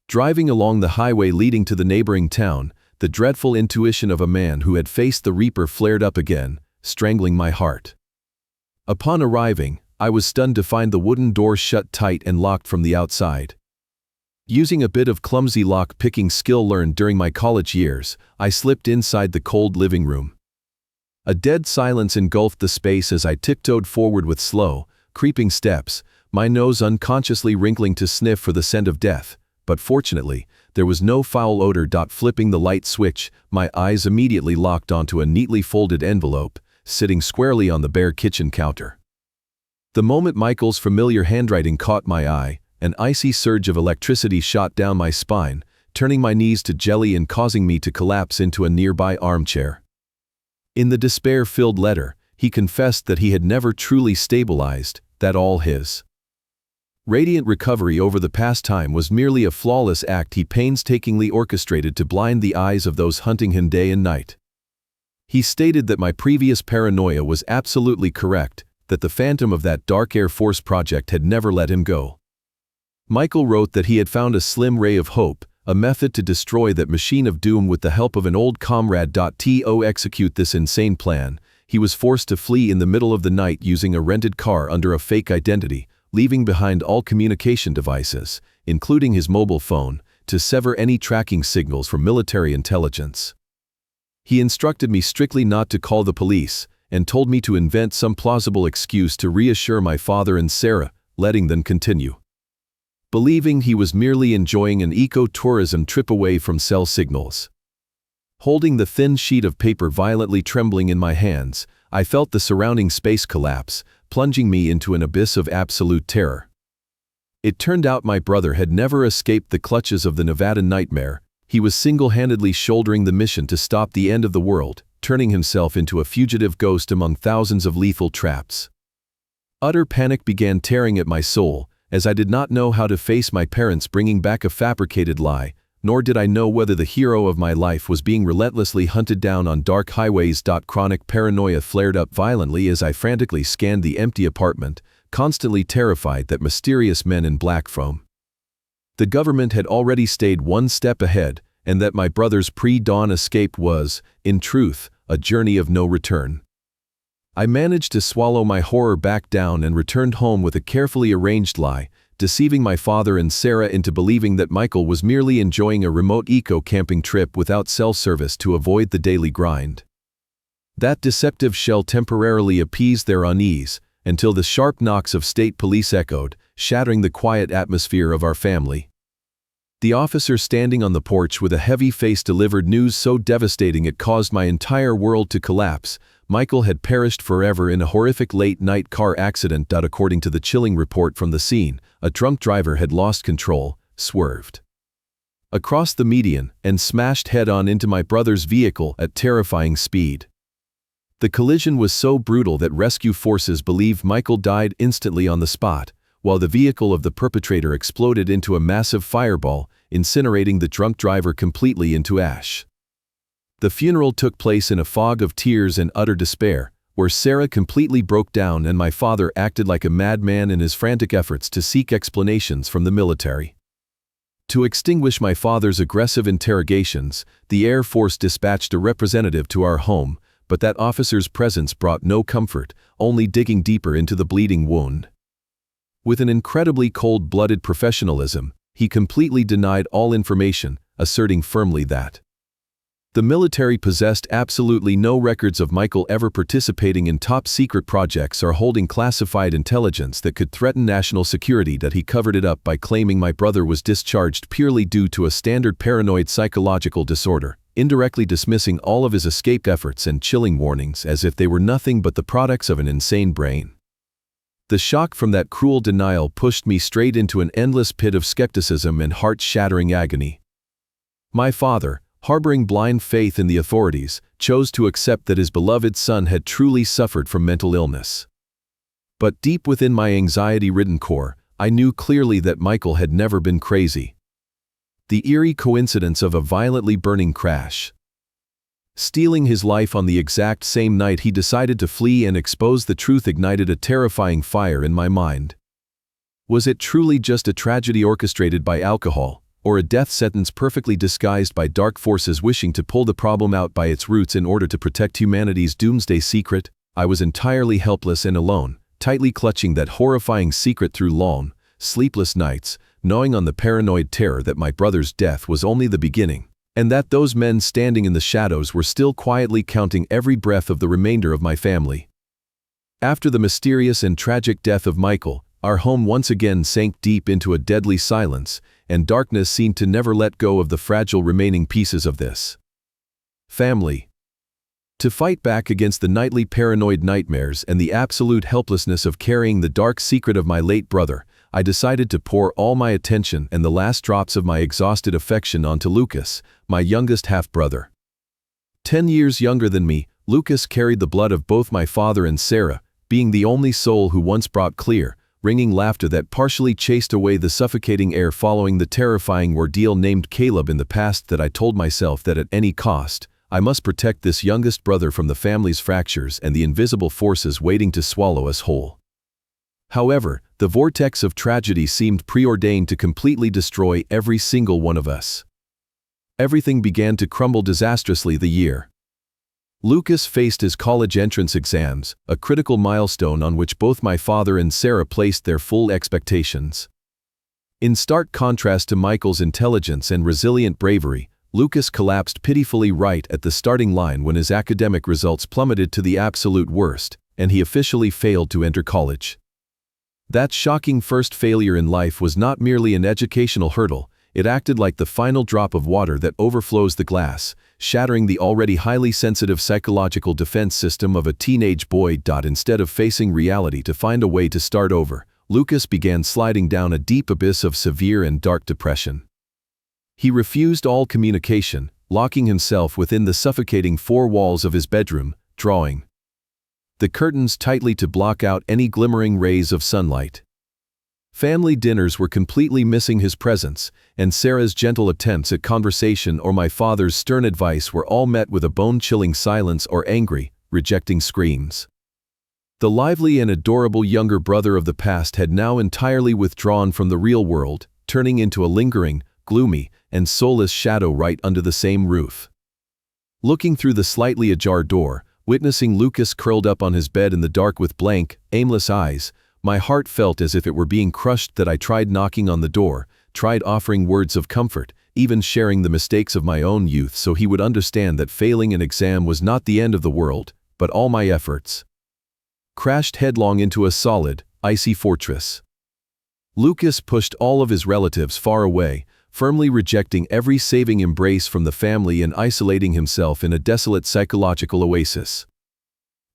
Driving along the highway leading to the neighboring town, the dreadful intuition of a man who had faced the Reaper flared up again, strangling my heart. Upon arriving, I was stunned to find the wooden door shut tight and locked from the outside. Using a bit of clumsy lock-picking skill learned during my college years, I slipped inside the cold living room. A dead silence engulfed the space as I tiptoed forward with slow, creeping steps, my nose unconsciously wrinkling to sniff for the scent of death, but fortunately, there was no foul odor. Flipping the light switch, my eyes immediately locked onto a neatly folded envelope, sitting squarely on the bare kitchen counter. The moment Michael's familiar handwriting caught my eye, an icy surge of electricity shot down my spine, turning my knees to jelly and causing me to collapse into a nearby armchair. In the despair-filled letter, he confessed that he had never truly stabilized, that all his Radiant recovery over the past time was merely a flawless act he painstakingly orchestrated to blind the eyes of those hunting him day and night. He stated that my previous paranoia was absolutely correct, that the phantom of that dark Air Force project had never let him go. Michael wrote that he had found a slim ray of hope, a method to destroy that machine of doom with the help of an old comrade. To execute this insane plan, he was forced to flee in the middle of the night using a rented car under a fake identity, leaving behind all communication devices, including his mobile phone, to sever any tracking signals from military intelligence. He instructed me strictly not to call the police, and told me to invent some plausible excuse to reassure my father and Sarah, letting them continue. Believing he was merely enjoying an eco-tourism trip away from cell signals. Holding the thin sheet of paper violently trembling in my hands, I felt the surrounding space collapse, plunging me into an abyss of absolute terror. It turned out my brother had never escaped the clutches of the Nevada nightmare. He was single-handedly shouldering the mission to stop the end of the world, turning himself into a fugitive ghost among thousands of lethal traps. Utter panic began tearing at my soul, as I did not know how to face my parents bringing back a fabricated lie, nor did I know whether the hero of my life was being relentlessly hunted down on dark highways. Chronic paranoia flared up violently as I frantically scanned the empty apartment, constantly terrified that mysterious men in black from the government had already stayed one step ahead, and that my brother's pre-dawn escape was, in truth, a journey of no return. I managed to swallow my horror back down and returned home with a carefully arranged lie, deceiving my father and Sarah into believing that Michael was merely enjoying a remote eco-camping trip without cell service to avoid the daily grind. That deceptive shell temporarily appeased their unease, until the sharp knocks of state police echoed, shattering the quiet atmosphere of our family. The officer standing on the porch with a heavy face delivered news so devastating it caused my entire world to collapse. Michael had perished forever in a horrific late-night car accident. According to the chilling report from the scene, a drunk driver had lost control, swerved across the median, and smashed head-on into my brother's vehicle at terrifying speed. The collision was so brutal that rescue forces believe Michael died instantly on the spot, while the vehicle of the perpetrator exploded into a massive fireball, incinerating the drunk driver completely into ash. The funeral took place in a fog of tears and utter despair, where Sarah completely broke down and my father acted like a madman in his frantic efforts to seek explanations from the military. To extinguish my father's aggressive interrogations, the Air Force dispatched a representative to our home, but that officer's presence brought no comfort, only digging deeper into the bleeding wound. With an incredibly cold-blooded professionalism, he completely denied all information, asserting firmly that the military possessed absolutely no records of Michael ever participating in top-secret projects or holding classified intelligence that could threaten national security. That he covered it up by claiming my brother was discharged purely due to a standard paranoid psychological disorder, indirectly dismissing all of his escape efforts and chilling warnings as if they were nothing but the products of an insane brain. The shock from that cruel denial pushed me straight into an endless pit of skepticism and heart-shattering agony. My father, harboring blind faith in the authorities, chose to accept that his beloved son had truly suffered from mental illness. But deep within my anxiety-ridden core, I knew clearly that Michael had never been crazy. The eerie coincidence of a violently burning crash, stealing his life on the exact same night he decided to flee and expose the truth, ignited a terrifying fire in my mind. Was it truly just a tragedy orchestrated by alcohol, or a death sentence perfectly disguised by dark forces wishing to pull the problem out by its roots in order to protect humanity's doomsday secret? I was entirely helpless and alone, tightly clutching that horrifying secret through long, sleepless nights, gnawing on the paranoid terror that my brother's death was only the beginning, and that those men standing in the shadows were still quietly counting every breath of the remainder of my family. After the mysterious and tragic death of Michael, our home once again sank deep into a deadly silence, and darkness seemed to never let go of the fragile remaining pieces of this family. To fight back against the nightly paranoid nightmares and the absolute helplessness of carrying the dark secret of my late brother, I decided to pour all my attention and the last drops of my exhausted affection onto Lucas, my youngest half-brother. 10 years younger than me, Lucas carried the blood of both my father and Sarah, being the only soul who once brought clear, ringing laughter that partially chased away the suffocating air following the terrifying ordeal named Caleb in the past. That I told myself that at any cost, I must protect this youngest brother from the family's fractures and the invisible forces waiting to swallow us whole. However, the vortex of tragedy seemed preordained to completely destroy every single one of us. Everything began to crumble disastrously the year Lucas faced his college entrance exams, a critical milestone on which both my father and Sarah placed their full expectations. In stark contrast to Michael's intelligence and resilient bravery, Lucas collapsed pitifully right at the starting line when his academic results plummeted to the absolute worst, and he officially failed to enter college. That shocking first failure in life was not merely an educational hurdle, it acted like the final drop of water that overflows the glass, shattering the already highly sensitive psychological defense system of a teenage boy. Instead of facing reality to find a way to start over, Lucas began sliding down a deep abyss of severe and dark depression. He refused all communication, locking himself within the suffocating four walls of his bedroom, drawing the curtains tightly to block out any glimmering rays of sunlight. Family dinners were completely missing his presence, and Sarah's gentle attempts at conversation or my father's stern advice were all met with a bone-chilling silence or angry, rejecting screams. The lively and adorable younger brother of the past had now entirely withdrawn from the real world, turning into a lingering, gloomy, and soulless shadow right under the same roof. Looking through the slightly ajar door, witnessing Lucas curled up on his bed in the dark with blank, aimless eyes, my heart felt as if it were being crushed. That I tried knocking on the door, tried offering words of comfort, even sharing the mistakes of my own youth so he would understand that failing an exam was not the end of the world, but all my efforts crashed headlong into a solid, icy fortress. Lucas pushed all of his relatives far away, firmly rejecting every saving embrace from the family and isolating himself in a desolate psychological oasis.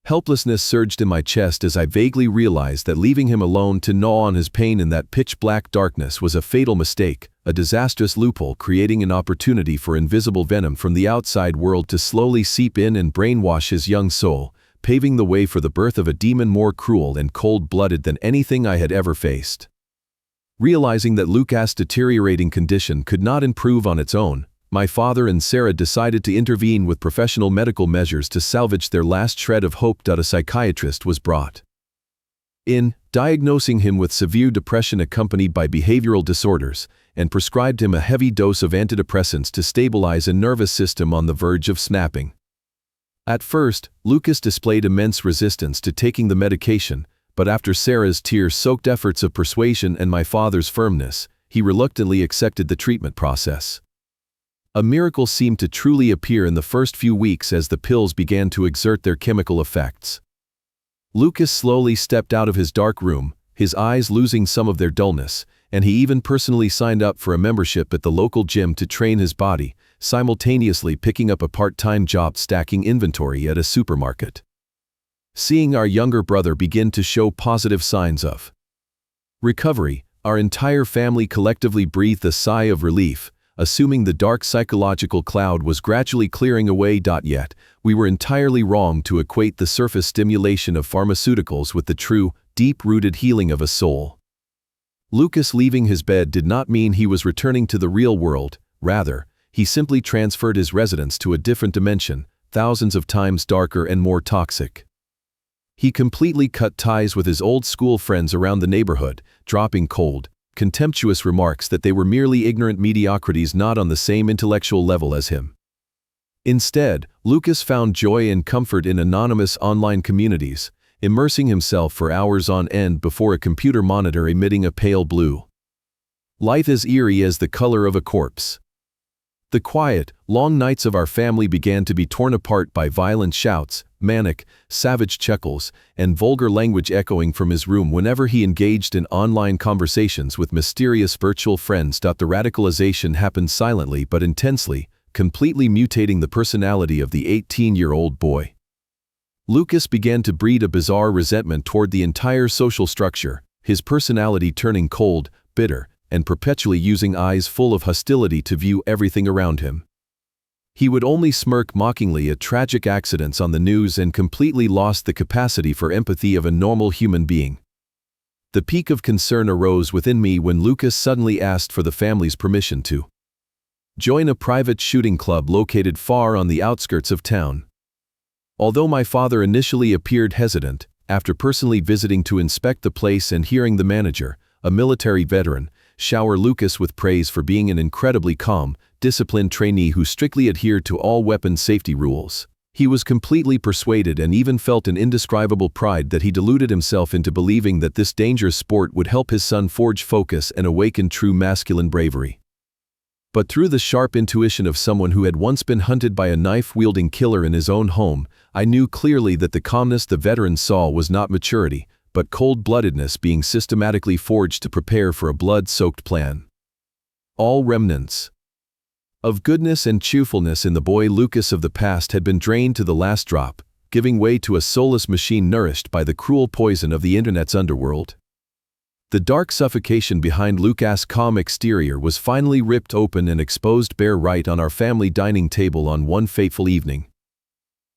Helplessness surged in my chest as I vaguely realized that leaving him alone to gnaw on his pain in that pitch-black darkness was a fatal mistake, a disastrous loophole creating an opportunity for invisible venom from the outside world to slowly seep in and brainwash his young soul, paving the way for the birth of a demon more cruel and cold-blooded than anything I had ever faced. Realizing that Lucas' deteriorating condition could not improve on its own, my father and Sarah decided to intervene with professional medical measures to salvage their last shred of hope. A psychiatrist was brought in, diagnosing him with severe depression accompanied by behavioral disorders, and prescribed him a heavy dose of antidepressants to stabilize a nervous system on the verge of snapping. At first, Lucas displayed immense resistance to taking the medication, but after Sarah's tear-soaked efforts of persuasion and my father's firmness, he reluctantly accepted the treatment process. A miracle seemed to truly appear in the first few weeks as the pills began to exert their chemical effects. Lucas slowly stepped out of his dark room, his eyes losing some of their dullness, and he even personally signed up for a membership at the local gym to train his body, simultaneously picking up a part-time job stacking inventory at a supermarket. Seeing our younger brother begin to show positive signs of recovery, our entire family collectively breathed a sigh of relief, assuming the dark psychological cloud was gradually clearing away. Yet, we were entirely wrong to equate the surface stimulation of pharmaceuticals with the true, deep-rooted healing of a soul. Lucas leaving his bed did not mean he was returning to the real world, rather, he simply transferred his residence to a different dimension, thousands of times darker and more toxic. He completely cut ties with his old school friends around the neighborhood, dropping cold, contemptuous remarks that they were merely ignorant mediocrities not on the same intellectual level as him. Instead, Lucas found joy and comfort in anonymous online communities, immersing himself for hours on end before a computer monitor emitting a pale blue light as eerie as the color of a corpse. The quiet, long nights of our family began to be torn apart by violent shouts, manic, savage chuckles, and vulgar language echoing from his room whenever he engaged in online conversations with mysterious virtual friends. The radicalization happened silently but intensely, completely mutating the personality of the 18-year-old boy. Lucas began to breed a bizarre resentment toward the entire social structure, his personality turning cold, bitter, and perpetually using eyes full of hostility to view everything around him. He would only smirk mockingly at tragic accidents on the news and completely lost the capacity for empathy of a normal human being. The peak of concern arose within me when Lucas suddenly asked for the family's permission to join a private shooting club located far on the outskirts of town. Although my father initially appeared hesitant, after personally visiting to inspect the place and hearing the manager, a military veteran, shower Lucas with praise for being an incredibly calm, disciplined trainee who strictly adhered to all weapons safety rules, he was completely persuaded and even felt an indescribable pride that he deluded himself into believing that this dangerous sport would help his son forge focus and awaken true masculine bravery. But through the sharp intuition of someone who had once been hunted by a knife-wielding killer in his own home, I knew clearly that the calmness the veteran saw was not maturity, but cold-bloodedness being systematically forged to prepare for a blood-soaked plan. All remnants of goodness and cheerfulness in the boy Lucas of the past had been drained to the last drop, giving way to a soulless machine nourished by the cruel poison of the internet's underworld. The dark suffocation behind Lucas' calm exterior was finally ripped open and exposed bare right on our family dining table on one fateful evening.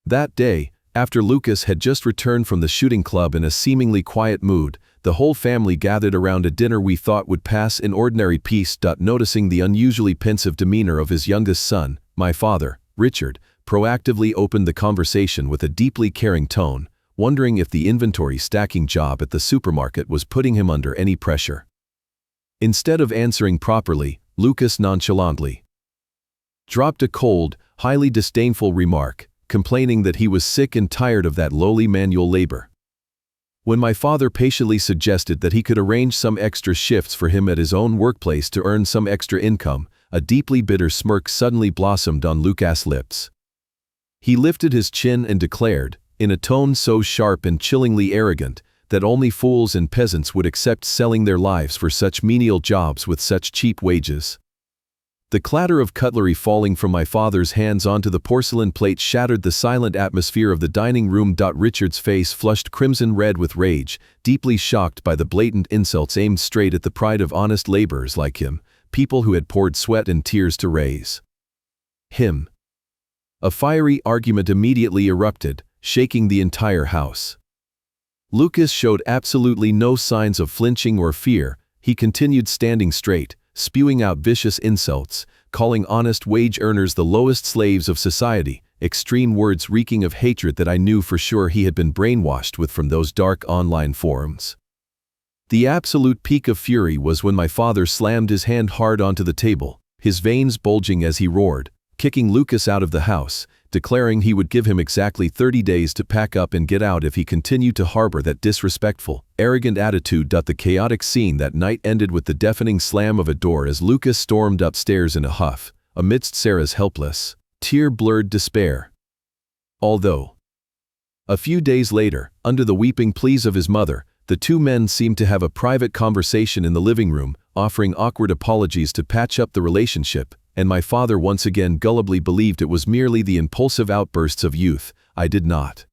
That day, after Lucas had just returned from the shooting club in a seemingly quiet mood, the whole family gathered around a dinner we thought would pass in ordinary peace. Noticing the unusually pensive demeanor of his youngest son, my father, Richard, proactively opened the conversation with a deeply caring tone, wondering if the inventory stacking job at the supermarket was putting him under any pressure. Instead of answering properly, Lucas nonchalantly dropped a cold, highly disdainful remark, complaining that he was sick and tired of that lowly manual labor. When my father patiently suggested that he could arrange some extra shifts for him at his own workplace to earn some extra income, a deeply bitter smirk suddenly blossomed on Lucas' lips. He lifted his chin and declared, in a tone so sharp and chillingly arrogant, that only fools and peasants would accept selling their lives for such menial jobs with such cheap wages. The clatter of cutlery falling from my father's hands onto the porcelain plate shattered the silent atmosphere of the dining room. Richard's face flushed crimson red with rage, deeply shocked by the blatant insults aimed straight at the pride of honest laborers like him, people who had poured sweat and tears to raise him. A fiery argument immediately erupted, shaking the entire house. Lucas showed absolutely no signs of flinching or fear. He continued standing straight, spewing out vicious insults, calling honest wage earners the lowest slaves of society, extreme words reeking of hatred that I knew for sure he had been brainwashed with from those dark online forums. The absolute peak of fury was when my father slammed his hand hard onto the table, his veins bulging as he roared, kicking Lucas out of the house, declaring he would give him exactly 30 days to pack up and get out if he continued to harbor that disrespectful, arrogant attitude. The chaotic scene that night ended with the deafening slam of a door as Lucas stormed upstairs in a huff, amidst Sarah's helpless, tear-blurred despair. Although a few days later, under the weeping pleas of his mother, the two men seemed to have a private conversation in the living room, offering awkward apologies to patch up the relationship, and my father once again gullibly believed it was merely the impulsive outbursts of youth, I did not.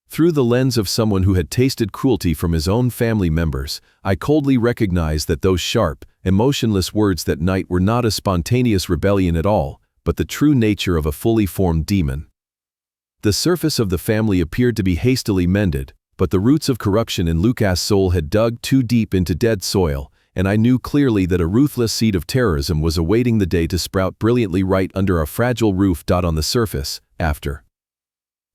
Through the lens of someone who had tasted cruelty from his own family members, I coldly recognized that those sharp, emotionless words that night were not a spontaneous rebellion at all, but the true nature of a fully formed demon. The surface of the family appeared to be hastily mended, but the roots of corruption in Lucas' soul had dug too deep into dead soil, and I knew clearly that a ruthless seed of terrorism was awaiting the day to sprout brilliantly right under our fragile roof. On the surface, after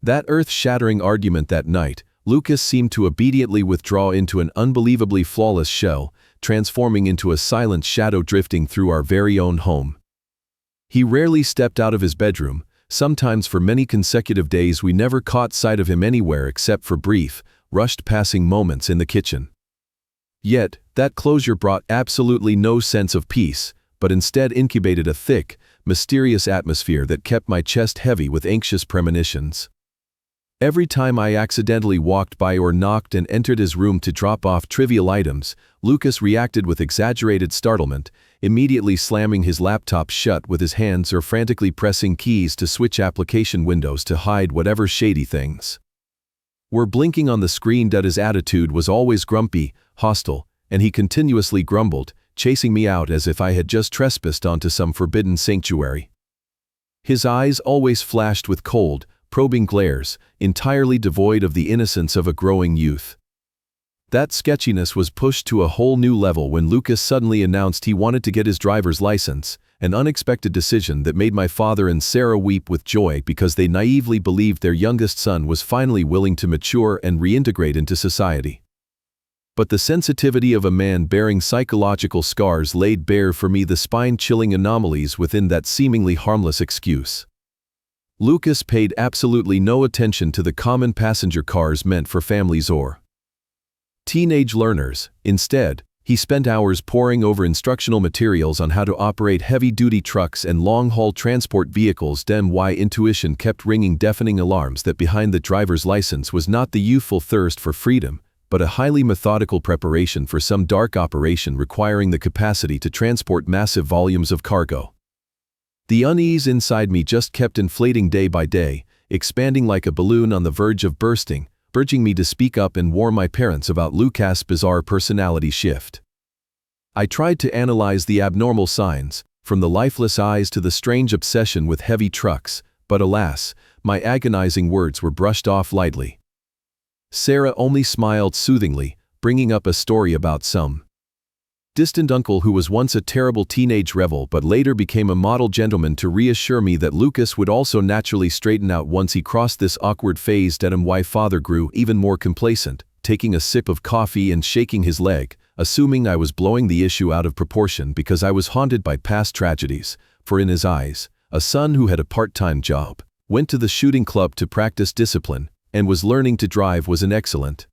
that earth-shattering argument that night, Lucas seemed to obediently withdraw into an unbelievably flawless shell, transforming into a silent shadow drifting through our very own home. He rarely stepped out of his bedroom. Sometimes for many consecutive days we never caught sight of him anywhere except for brief, rushed passing moments in the kitchen. Yet, that closure brought absolutely no sense of peace, but instead incubated a thick, mysterious atmosphere that kept my chest heavy with anxious premonitions. Every time I accidentally walked by or knocked and entered his room to drop off trivial items, Lucas reacted with exaggerated startlement, immediately slamming his laptop shut with his hands or frantically pressing keys to switch application windows to hide whatever shady things were blinking on the screen. His attitude was always grumpy, hostile, and he continuously grumbled, chasing me out as if I had just trespassed onto some forbidden sanctuary. His eyes always flashed with cold, probing glares, entirely devoid of the innocence of a growing youth. That sketchiness was pushed to a whole new level when Lucas suddenly announced he wanted to get his driver's license, an unexpected decision that made my father and Sarah weep with joy because they naively believed their youngest son was finally willing to mature and reintegrate into society. But the sensitivity of a man bearing psychological scars laid bare for me the spine-chilling anomalies within that seemingly harmless excuse. Lucas paid absolutely no attention to the common passenger cars meant for families or teenage learners. Instead, he spent hours poring over instructional materials on how to operate heavy-duty trucks and long-haul transport vehicles. My intuition kept ringing deafening alarms that behind the driver's license was not the youthful thirst for freedom, but a highly methodical preparation for some dark operation requiring the capacity to transport massive volumes of cargo. The unease inside me just kept inflating day by day, expanding like a balloon on the verge of bursting, urging me to speak up and warn my parents about Lucas' bizarre personality shift. I tried to analyze the abnormal signs, from the lifeless eyes to the strange obsession with heavy trucks, but alas, my agonizing words were brushed off lightly. Sarah only smiled soothingly, bringing up a story about some distant uncle who was once a terrible teenage rebel but later became a model gentleman to reassure me that Lucas would also naturally straighten out once he crossed this awkward phase. My father grew even more complacent, taking a sip of coffee and shaking his leg, assuming I was blowing the issue out of proportion because I was haunted by past tragedies, for in his eyes, a son who had a part-time job, went to the shooting club to practice discipline, and was learning to drive was an excellent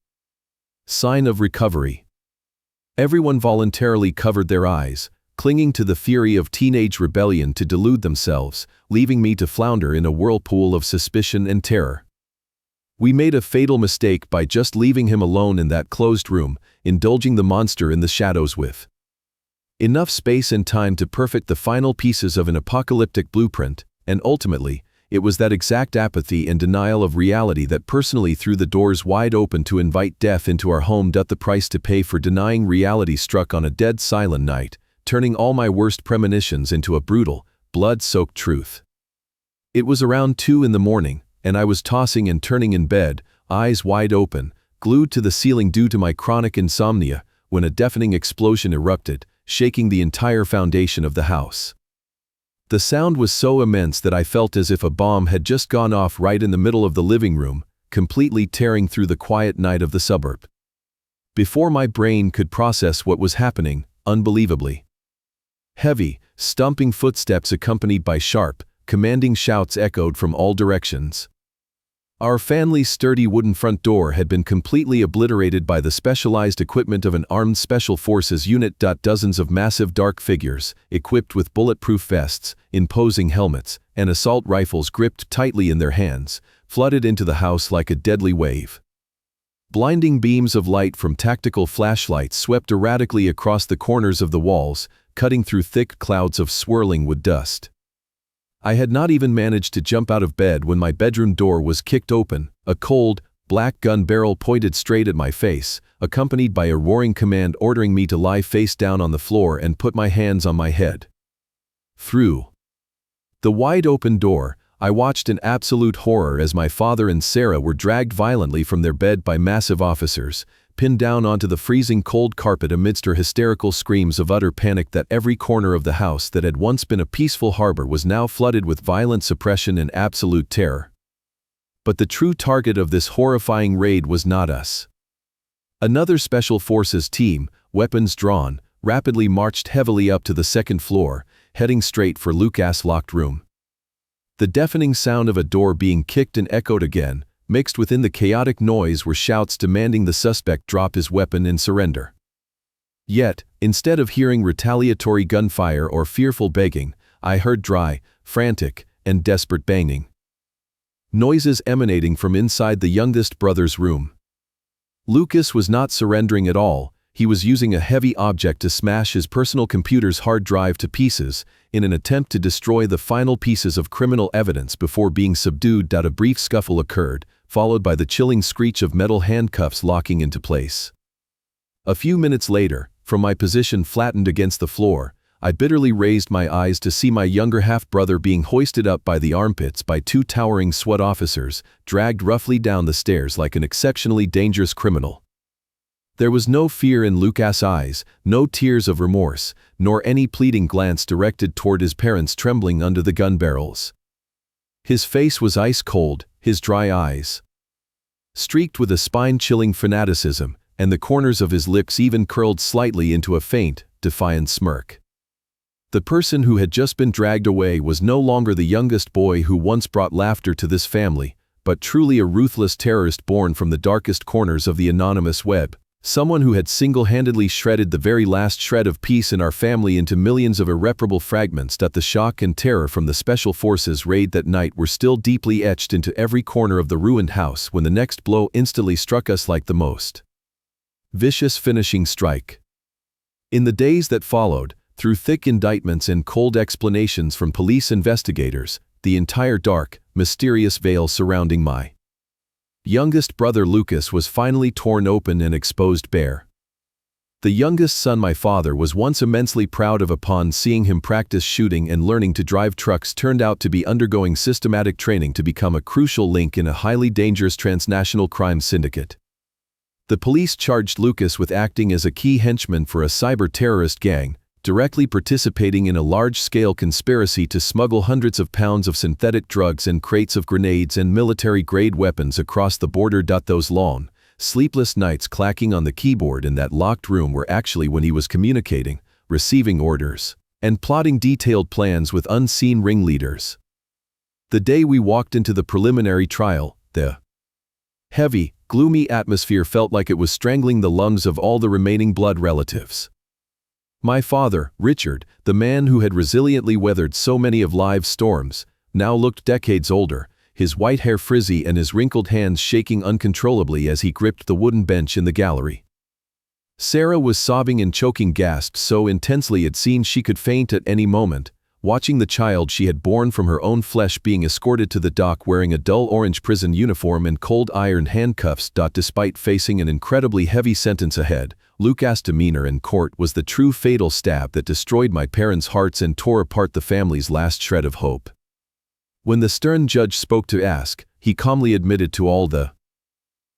sign of recovery. Everyone voluntarily covered their eyes, clinging to the fury of teenage rebellion to delude themselves, leaving me to flounder in a whirlpool of suspicion and terror. We made a fatal mistake by just leaving him alone in that closed room, indulging the monster in the shadows with enough space and time to perfect the final pieces of an apocalyptic blueprint, and ultimately, it was that exact apathy and denial of reality that personally threw the doors wide open to invite death into our home. The price to pay for denying reality struck on a dead silent night, turning all my worst premonitions into a brutal, blood-soaked truth. It was around 2 a.m, and I was tossing and turning in bed, eyes wide open, glued to the ceiling due to my chronic insomnia, when a deafening explosion erupted, shaking the entire foundation of the house. The sound was so immense that I felt as if a bomb had just gone off right in the middle of the living room, completely tearing through the quiet night of the suburb. Before my brain could process what was happening, unbelievably heavy, stomping footsteps accompanied by sharp, commanding shouts echoed from all directions. Our family's sturdy wooden front door had been completely obliterated by the specialized equipment of an armed special forces unit. Dozens of massive dark figures, equipped with bulletproof vests, imposing helmets, and assault rifles gripped tightly in their hands, flooded into the house like a deadly wave. Blinding beams of light from tactical flashlights swept erratically across the corners of the walls, cutting through thick clouds of swirling wood dust. I had not even managed to jump out of bed when my bedroom door was kicked open, a cold, black gun barrel pointed straight at my face, accompanied by a roaring command ordering me to lie face down on the floor and put my hands on my head. Through the wide-open door, I watched in absolute horror as my father and Sarah were dragged violently from their bed by massive officers, pinned down onto the freezing cold carpet amidst her hysterical screams of utter panic that every corner of the house that had once been a peaceful harbor was now flooded with violent suppression and absolute terror. But the true target of this horrifying raid was not us. Another Special Forces team, weapons drawn, rapidly marched heavily up to the second floor, heading straight for Lucas' locked room. The deafening sound of a door being kicked and echoed again, mixed within the chaotic noise were shouts demanding the suspect drop his weapon and surrender. Yet, instead of hearing retaliatory gunfire or fearful begging, I heard dry, frantic, and desperate banging. Noises emanating from inside the youngest brother's room. Lucas was not surrendering at all. He was using a heavy object to smash his personal computer's hard drive to pieces in an attempt to destroy the final pieces of criminal evidence before being subdued. A brief scuffle occurred, followed by the chilling screech of metal handcuffs locking into place. A few minutes later, from my position flattened against the floor, I bitterly raised my eyes to see my younger half-brother being hoisted up by the armpits by 2 towering SWAT officers, dragged roughly down the stairs like an exceptionally dangerous criminal. There was no fear in Lucas' eyes, no tears of remorse, nor any pleading glance directed toward his parents trembling under the gun barrels. His face was ice cold, his dry eyes streaked with a spine-chilling fanaticism, and the corners of his lips even curled slightly into a faint, defiant smirk. The person who had just been dragged away was no longer the youngest boy who once brought laughter to this family, but truly a ruthless terrorist born from the darkest corners of the anonymous web. Someone who had single-handedly shredded the very last shred of peace in our family into millions of irreparable fragments. The shock and terror from the Special Forces raid that night were still deeply etched into every corner of the ruined house when the next blow instantly struck us like the most vicious finishing strike. In the days that followed, through thick indictments and cold explanations from police investigators, the entire dark, mysterious veil surrounding my youngest brother Lucas was finally torn open and exposed bare. The youngest son my father was once immensely proud of upon seeing him practice shooting and learning to drive trucks turned out to be undergoing systematic training to become a crucial link in a highly dangerous transnational crime syndicate. The police charged Lucas with acting as a key henchman for a cyber-terrorist gang, directly participating in a large-scale conspiracy to smuggle hundreds of pounds of synthetic drugs and crates of grenades and military-grade weapons across the border. Those long, sleepless nights clacking on the keyboard in that locked room were actually when he was communicating, receiving orders, and plotting detailed plans with unseen ringleaders. The day we walked into the preliminary trial, the heavy, gloomy atmosphere felt like it was strangling the lungs of all the remaining blood relatives. My father, Richard, the man who had resiliently weathered so many of life's storms, now looked decades older, his white hair frizzy and his wrinkled hands shaking uncontrollably as he gripped the wooden bench in the gallery. Sarah was sobbing and choking gasps so intensely it seemed she could faint at any moment, watching the child she had borne from her own flesh being escorted to the dock wearing a dull orange prison uniform and cold iron handcuffs. Despite facing an incredibly heavy sentence ahead, Lucas' demeanor in court was the true fatal stab that destroyed my parents' hearts and tore apart the family's last shred of hope. When the stern judge spoke to ask, he calmly admitted to all the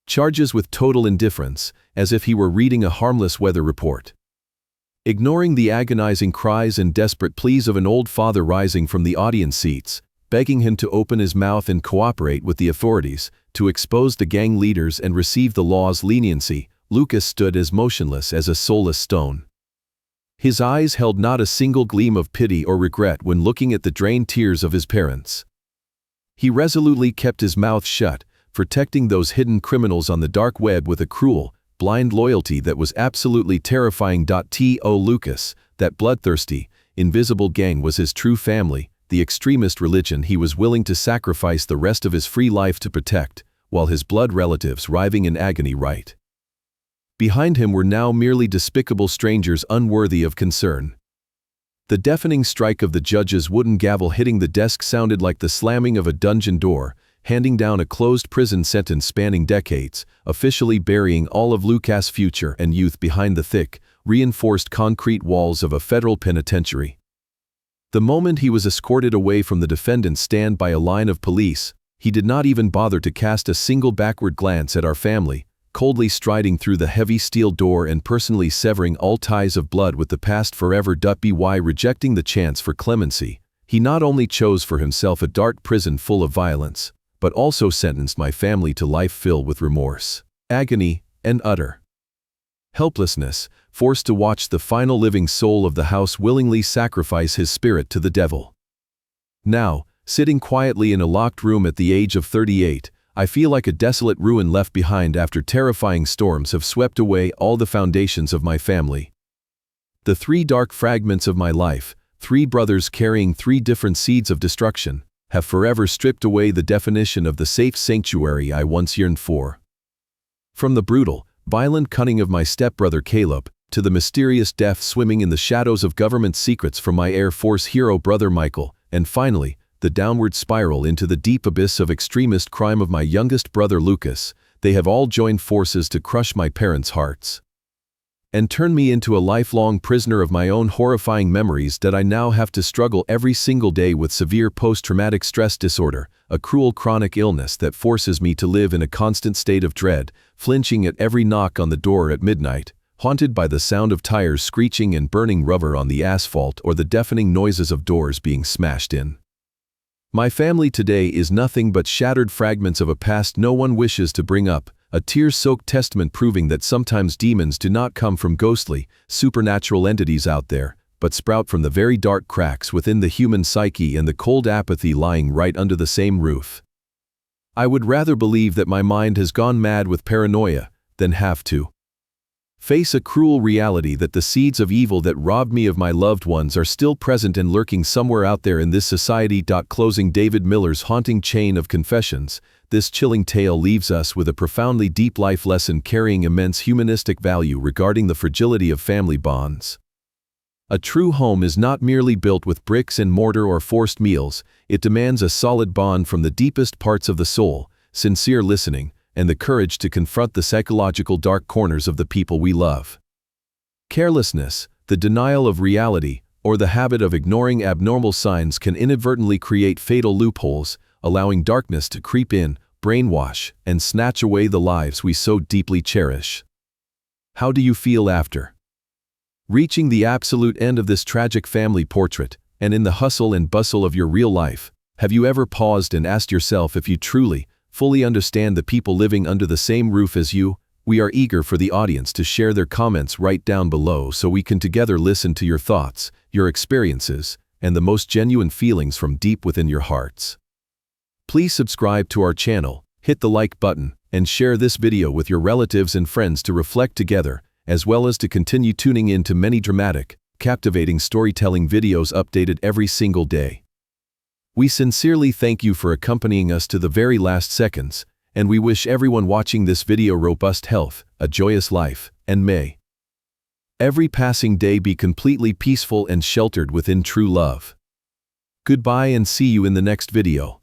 charges with total indifference, as if he were reading a harmless weather report. Ignoring the agonizing cries and desperate pleas of an old father rising from the audience seats, begging him to open his mouth and cooperate with the authorities, to expose the gang leaders and receive the law's leniency, Lucas stood as motionless as a soulless stone. His eyes held not a single gleam of pity or regret when looking at the drained tears of his parents. He resolutely kept his mouth shut, protecting those hidden criminals on the dark web with a cruel, blind loyalty that was absolutely terrifying. To Lucas, that bloodthirsty, invisible gang was his true family, the extremist religion he was willing to sacrifice the rest of his free life to protect, while his blood relatives writhing in agony right behind him were now merely despicable strangers unworthy of concern. The deafening strike of the judge's wooden gavel hitting the desk sounded like the slamming of a dungeon door, handing down a closed prison sentence spanning decades, officially burying all of Lucas' future and youth behind the thick, reinforced concrete walls of a federal penitentiary. The moment he was escorted away from the defendant's stand by a line of police, he did not even bother to cast a single backward glance at our family, coldly striding through the heavy steel door and personally severing all ties of blood with the past forever. By rejecting the chance for clemency, he not only chose for himself a dark prison full of violence, but also sentenced my family to life filled with remorse, agony, and utter helplessness, forced to watch the final living soul of the house willingly sacrifice his spirit to the devil. Now, sitting quietly in a locked room at the age of 38, I feel like a desolate ruin left behind after terrifying storms have swept away all the foundations of my family. The three dark fragments of my life, three brothers carrying three different seeds of destruction, have forever stripped away the definition of the safe sanctuary I once yearned for. From the brutal, violent cunning of my stepbrother Caleb, to the mysterious death swimming in the shadows of government secrets from my Air Force hero brother Michael, and finally, the downward spiral into the deep abyss of extremist crime of my youngest brother Lucas, they have all joined forces to crush my parents' hearts. and turn me into a lifelong prisoner of my own horrifying memories that I now have to struggle every single day with severe post-traumatic stress disorder, a cruel chronic illness that forces me to live in a constant state of dread, flinching at every knock on the door at midnight, haunted by the sound of tires screeching and burning rubber on the asphalt or the deafening noises of doors being smashed in. My family today is nothing but shattered fragments of a past no one wishes to bring up, a tear-soaked testament proving that sometimes demons do not come from ghostly, supernatural entities out there, but sprout from the very dark cracks within the human psyche and the cold apathy lying right under the same roof. I would rather believe that my mind has gone mad with paranoia than have to face a cruel reality that the seeds of evil that robbed me of my loved ones are still present and lurking somewhere out there in this society. Closing David Miller's haunting chain of confessions, this chilling tale leaves us with a profoundly deep life lesson carrying immense humanistic value regarding the fragility of family bonds. A true home is not merely built with bricks and mortar or forced meals, it demands a solid bond from the deepest parts of the soul, sincere listening, and the courage to confront the psychological dark corners of the people we love. Carelessness, the denial of reality, or the habit of ignoring abnormal signs can inadvertently create fatal loopholes, allowing darkness to creep in, brainwash, and snatch away the lives we so deeply cherish. How do you feel after reaching the absolute end of this tragic family portrait, and in the hustle and bustle of your real life? Have you ever paused and asked yourself if you truly, fully understand the people living under the same roof as you? We are eager for the audience to share their comments right down below so we can together listen to your thoughts, your experiences, and the most genuine feelings from deep within your hearts. Please subscribe to our channel, hit the like button, and share this video with your relatives and friends to reflect together, as well as to continue tuning in to many dramatic, captivating storytelling videos updated every single day. We sincerely thank you for accompanying us to the very last seconds, and we wish everyone watching this video robust health, a joyous life, and may every passing day be completely peaceful and sheltered within true love. Goodbye and see you in the next video.